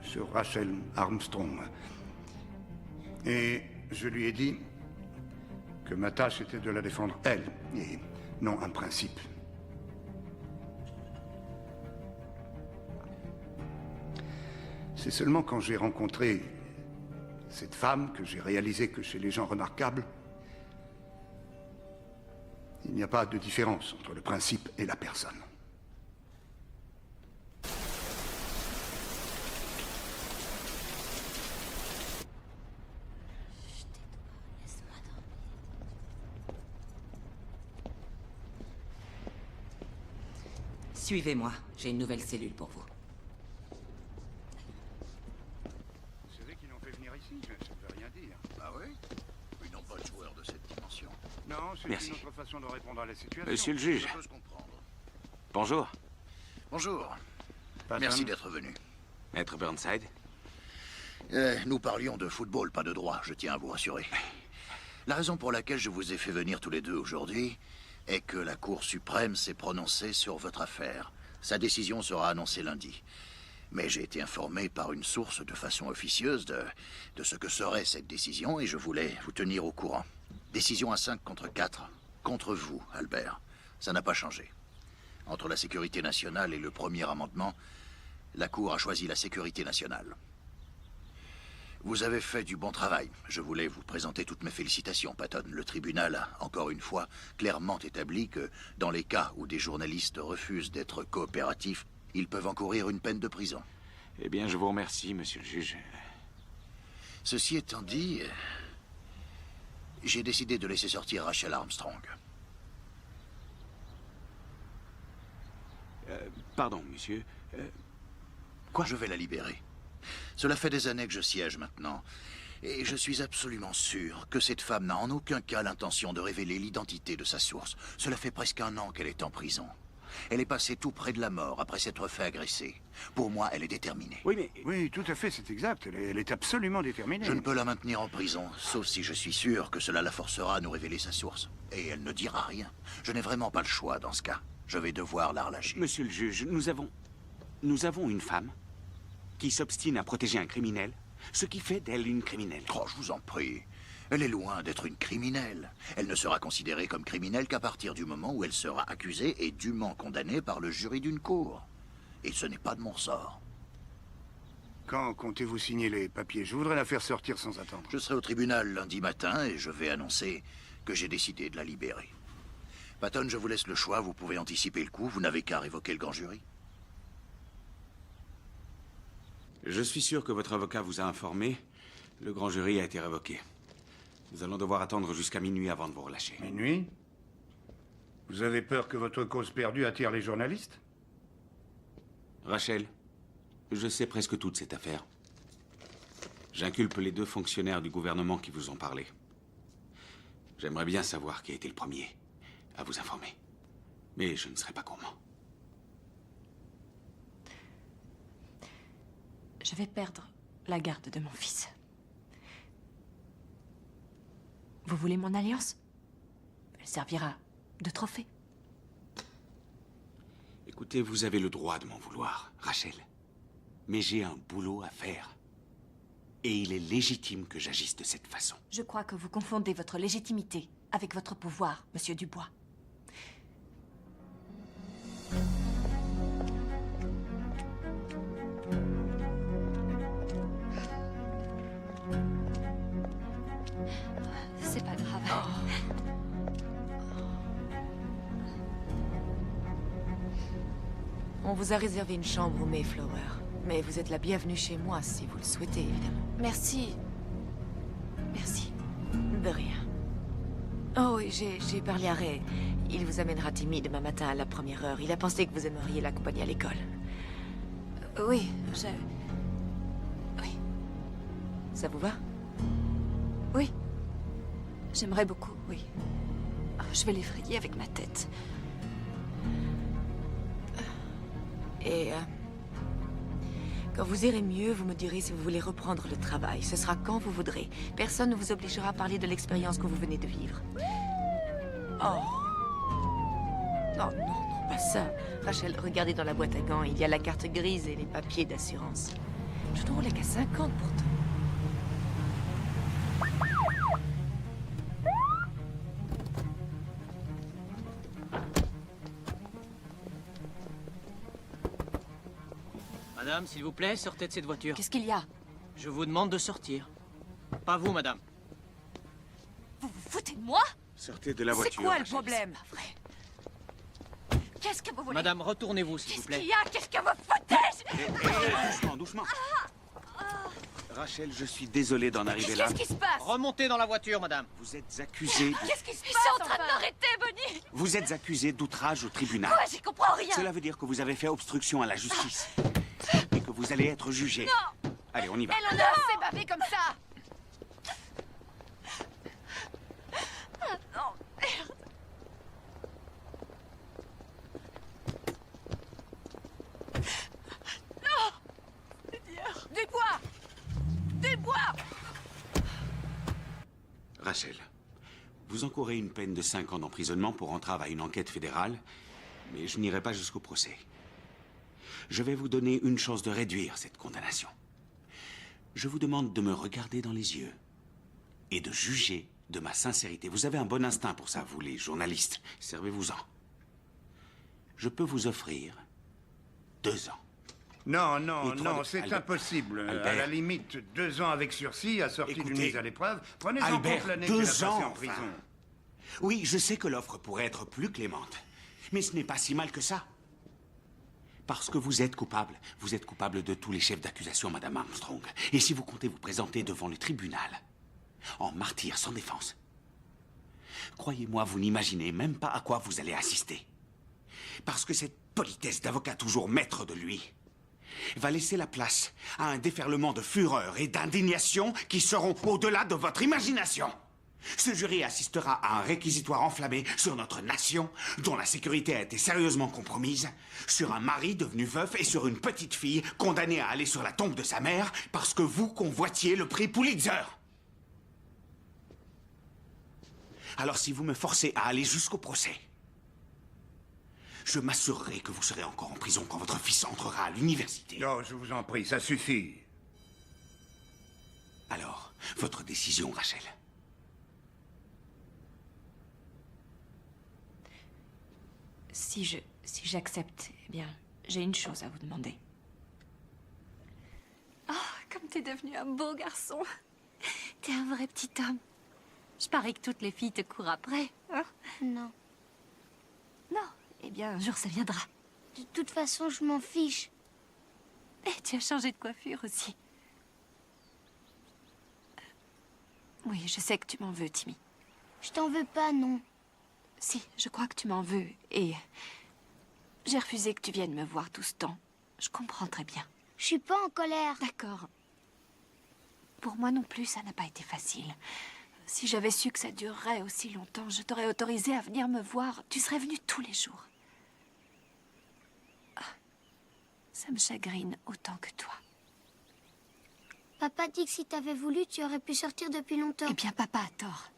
sur Rachel Armstrong. Et je lui ai dit que ma tâche était de la défendre elle, et non un principe. C'est seulement quand j'ai rencontré cette femme que j'ai réalisé que chez les gens remarquables, il n'y a pas de différence entre le principe et la personne. Suivez-moi, j'ai une nouvelle cellule pour vous. C'est eux qui l'ont fait venir ici, ça ne veut rien dire. Ah oui? Ils n'ont pas de joueur de cette dimension. Non, c'est Merci. une autre façon de répondre à la situation. Monsieur le juge. Je peux se comprendre. Bonjour. Bonjour. Patton. Merci d'être venu. Maître Burnside. Nous parlions de football, pas de droit, je tiens à vous rassurer. La raison pour laquelle je vous ai fait venir tous les deux aujourd'hui est que la Cour suprême s'est prononcée sur votre affaire. Sa décision sera annoncée lundi. Mais j'ai été informé par une source de façon officieuse de ce que serait cette décision et je voulais vous tenir au courant. Décision à 5 contre 4. Contre vous, Albert. Ça n'a pas changé. Entre la sécurité nationale et le premier amendement, la Cour a choisi la sécurité nationale. Vous avez fait du bon travail. Je voulais vous présenter toutes mes félicitations, Patton. Le tribunal a, encore une fois, clairement établi que, dans les cas où des journalistes refusent d'être coopératifs, ils peuvent encourir une peine de prison. Eh bien, je vous remercie, monsieur le juge. Ceci étant dit, j'ai décidé de laisser sortir Rachel Armstrong. Pardon, monsieur. Quoi? Je vais la libérer. Cela fait des années que je siège maintenant. Et je suis absolument sûr que cette femme n'a en aucun cas l'intention de révéler l'identité de sa source. Cela fait presque 1 an qu'elle est en prison. Elle est passée tout près de la mort après s'être fait agresser. Pour moi, elle est déterminée. Oui, mais... Oui, tout à fait, c'est exact. Elle est absolument déterminée. Je ne peux la maintenir en prison, sauf si je suis sûr que cela la forcera à nous révéler sa source. Et elle ne dira rien. Je n'ai vraiment pas le choix dans ce cas. Je vais devoir la relâcher. Monsieur le juge, nous avons une femme qui s'obstine à protéger un criminel, ce qui fait d'elle une criminelle. Oh, je vous en prie. Elle est loin d'être une criminelle. Elle ne sera considérée comme criminelle qu'à partir du moment où elle sera accusée et dûment condamnée par le jury d'une cour. Et ce n'est pas de mon ressort. Quand comptez-vous signer les papiers? Je voudrais la faire sortir sans attendre. Je serai au tribunal lundi matin et je vais annoncer que j'ai décidé de la libérer. Patton, je vous laisse le choix. Vous pouvez anticiper le coup. Vous n'avez qu'à révoquer le grand jury. Je suis sûr que votre avocat vous a informé. Le grand jury a été révoqué. Nous allons devoir attendre jusqu'à minuit avant de vous relâcher. Minuit? Vous avez peur que votre cause perdue attire les journalistes? Rachel, je sais presque toute cette affaire. J'inculpe les 2 fonctionnaires du gouvernement qui vous ont parlé. J'aimerais bien savoir qui a été le premier à vous informer. Mais je ne serai pas gourmand. Je vais perdre la garde de mon fils. Vous voulez mon alliance? Elle servira de trophée. Écoutez, vous avez le droit de m'en vouloir, Rachel. Mais j'ai un boulot à faire. Et il est légitime que j'agisse de cette façon. Je crois que vous confondez votre légitimité avec votre pouvoir, Monsieur Dubois. C'est pas grave. On vous a réservé une chambre au Mayflower. Mais vous êtes la bienvenue chez moi si vous le souhaitez, évidemment. Merci. Merci. De rien. Oh, oui, j'ai parlé à Ray. Il vous amènera Timmy demain matin à la première heure. Il a pensé que vous aimeriez l'accompagner à l'école. Oui, Oui. Ça vous va? Oui. J'aimerais beaucoup, oui. Je vais l'effrayer avec ma tête. Et quand vous irez mieux, vous me direz si vous voulez reprendre le travail. Ce sera quand vous voudrez. Personne ne vous obligera à parler de l'expérience que vous venez de vivre. Oh. Non, non, non, pas ça. Rachel, regardez dans la boîte à gants. Il y a la carte grise et les papiers d'assurance. Je ne roulais qu'à 50 pourtant. Madame, s'il vous plaît, sortez de cette voiture. Qu'est-ce qu'il y a? Je vous demande de sortir. Pas vous, madame. Vous vous foutez de moi? Sortez de la voiture. C'est quoi le problème? Qu'est-ce que vous voulez? Madame, retournez-vous, s'il vous plaît. Qu'est-ce qu'il y a? Qu'est-ce que vous foutez? Doucement, doucement. Rachel, je suis désolé d'en arriver là. Qu'est-ce qui se passe? Remontez dans la voiture, madame. Vous êtes accusé. Qu'est-ce qui se passe? Ils sont en train de m'arrêter, Bonnie. Vous êtes accusé d'outrage au tribunal. Quoi? J'y comprends rien. Cela veut dire que vous avez fait obstruction à la justice. Et que vous allez être jugé. Non. Allez, on y va. Elle en a assez bavé comme ça. Non, merde. Non. Du bois. Du bois. Rachel, vous encourez une peine de 5 ans d'emprisonnement pour entrave à une enquête fédérale, mais je n'irai pas jusqu'au procès. Je vais vous donner une chance de réduire cette condamnation. Je vous demande de me regarder dans les yeux et de juger de ma sincérité. Vous avez un bon instinct pour ça, vous les journalistes. Servez-vous-en. Je peux vous offrir 2 ans. Non, non, Et 3 non, de- c'est Albert. impossible. Albert. À la limite, 2 ans avec sursis, assorti d'une Écoutez, mise à l'épreuve. Prenez en Albert, compte l'année qu'il a 2 passée ans, en enfin. prison. Oui, je sais que l'offre pourrait être plus clémente. Mais ce n'est pas si mal que ça. Parce que vous êtes coupable. Vous êtes coupable de tous les chefs d'accusation, Madame Armstrong. Et si vous comptez vous présenter devant le tribunal, en martyr sans défense, croyez-moi, vous n'imaginez même pas à quoi vous allez assister. Parce que cette politesse d'avocat toujours maître de lui, va laisser la place à un déferlement de fureur et d'indignation qui seront au-delà de votre imagination. Ce jury assistera à un réquisitoire enflammé sur notre nation, dont la sécurité a été sérieusement compromise, sur un mari devenu veuf et sur une petite fille condamnée à aller sur la tombe de sa mère parce que vous convoitiez le prix Pulitzer. Alors si vous me forcez à aller jusqu'au procès, je m'assurerai que vous serez encore en prison quand votre fils entrera à l'université. Non, je vous en prie, ça suffit. Alors, votre décision, Rachel. Si j'accepte, eh bien, j'ai une chose à vous demander. Oh, comme t'es devenu un beau garçon. T'es un vrai petit homme. Je parie que toutes les filles te courent après, hein? Non. Non, eh bien, un jour ça viendra. De toute façon, je m'en fiche. Et tu as changé de coiffure aussi. Oui, je sais que tu m'en veux, Timmy. Je t'en veux pas, non. Si, je crois que tu m'en veux. Et j'ai refusé que tu viennes me voir tout ce temps. Je comprends très bien. Je suis pas en colère. D'accord. Pour moi non plus, ça n'a pas été facile. Si j'avais su que ça durerait aussi longtemps, je t'aurais autorisé à venir me voir. Tu serais venu tous les jours. Ah, ça me chagrine autant que toi. Papa dit que si t'avais voulu, tu aurais pu sortir depuis longtemps. Eh bien, papa a tort.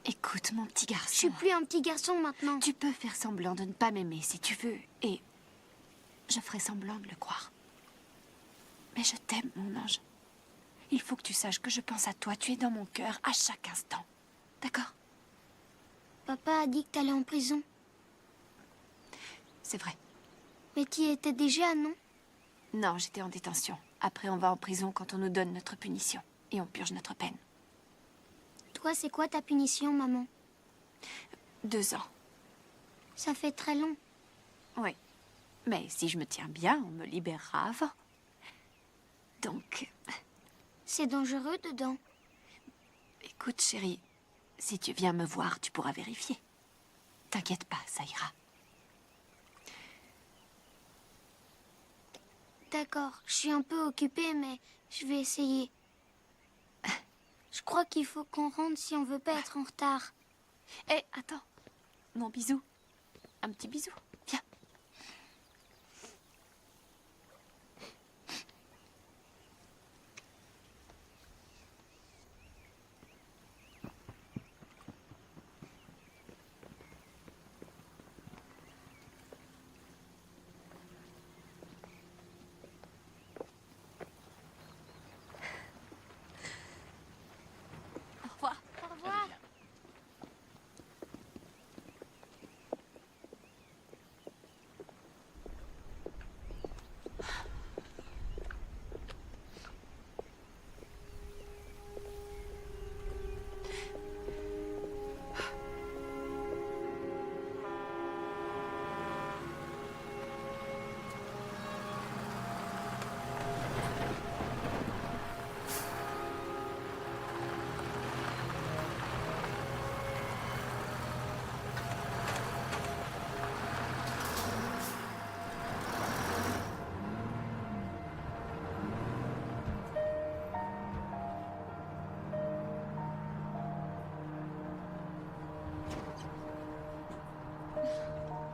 Écoute, mon petit garçon... Je suis plus un petit garçon maintenant. Tu peux faire semblant de ne pas m'aimer si tu veux, et je ferai semblant de le croire. Mais je t'aime, mon ange. Il faut que tu saches que je pense à toi. Tu es dans mon cœur à chaque instant. D'accord? Papa a dit que t'allais en prison. C'est vrai. Mais tu y étais déjà, non? Non, j'étais en détention. Après, on va en prison quand on nous donne notre punition. Et on purge notre peine. Toi, c'est quoi ta punition, maman? 2 ans. Ça fait très long. Oui. Mais si je me tiens bien, on me libérera avant. Donc... C'est dangereux dedans. Écoute, chérie, si tu viens me voir, tu pourras vérifier. T'inquiète pas, ça ira. D'accord, je suis un peu occupée, mais je vais essayer. Je crois qu'il faut qu'on rentre si on veut pas être en retard. Hé, attends. Mon bisou. Un petit bisou. Viens. Au revoir. Au revoir.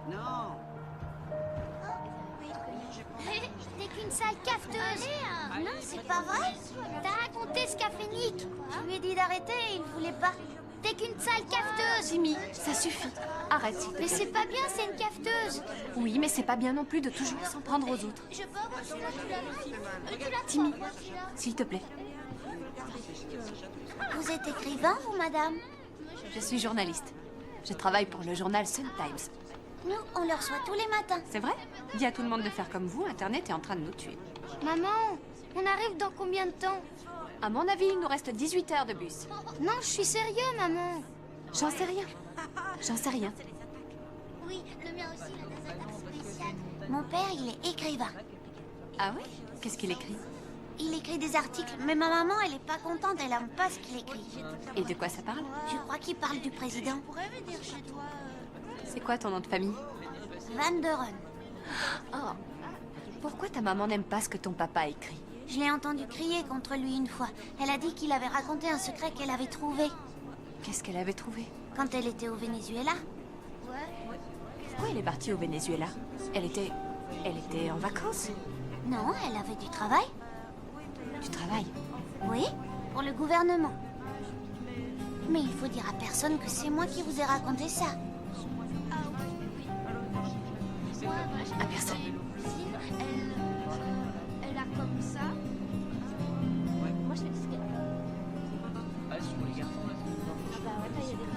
Non. T'es qu'une sale cafeteuse. Non, c'est pas vrai. T'as raconté ce qu'a fait Nick. Je lui ai dit d'arrêter et il voulait pas. T'es qu'une sale cafeteuse. Timmy, ça suffit. Arrête, s'il te Mais plaît. c'est pas bien, c'est une cafeteuse. Oui, mais c'est pas bien non plus de toujours s'en prendre aux autres. Je peux avoir celui-là, tu l'as pris. Timmy, s'il te plaît. Vous êtes écrivain, vous, madame? Je suis journaliste. Je travaille pour le journal Sun Times. Nous, on le reçoit tous les matins. C'est vrai? Dis à tout le monde de faire comme vous, Internet est en train de nous tuer. Maman, on arrive dans combien de temps? À mon avis, il nous reste 18 heures de bus. Non, je suis sérieux, maman. J'en sais rien. J'en sais rien. Oui, le mien aussi, il a des attaques spéciales. Mon père, il est écrivain. Ah oui? Qu'est-ce qu'il écrit? Il écrit des articles, mais ma maman, elle est pas contente, elle aime pas ce qu'il écrit. Et de quoi ça parle? Je crois qu'il parle du président. C'est quoi ton nom de famille? Van der Run. Oh. Pourquoi ta maman n'aime pas ce que ton papa écrit? Je l'ai entendu crier contre lui une fois. Elle a dit qu'il avait raconté un secret qu'elle avait trouvé. Qu'est-ce qu'elle avait trouvé? Quand elle était au Venezuela. Pourquoi elle est partie au Venezuela? Elle était en vacances? Non, elle avait du travail. Du travail? Oui, pour le gouvernement. Mais il faut dire à personne que c'est moi qui vous ai raconté ça. À personne. Elle a comme ça. Moi, je fais du skate. Ah, sur les garçons, là, Ah bah ouais, il y a des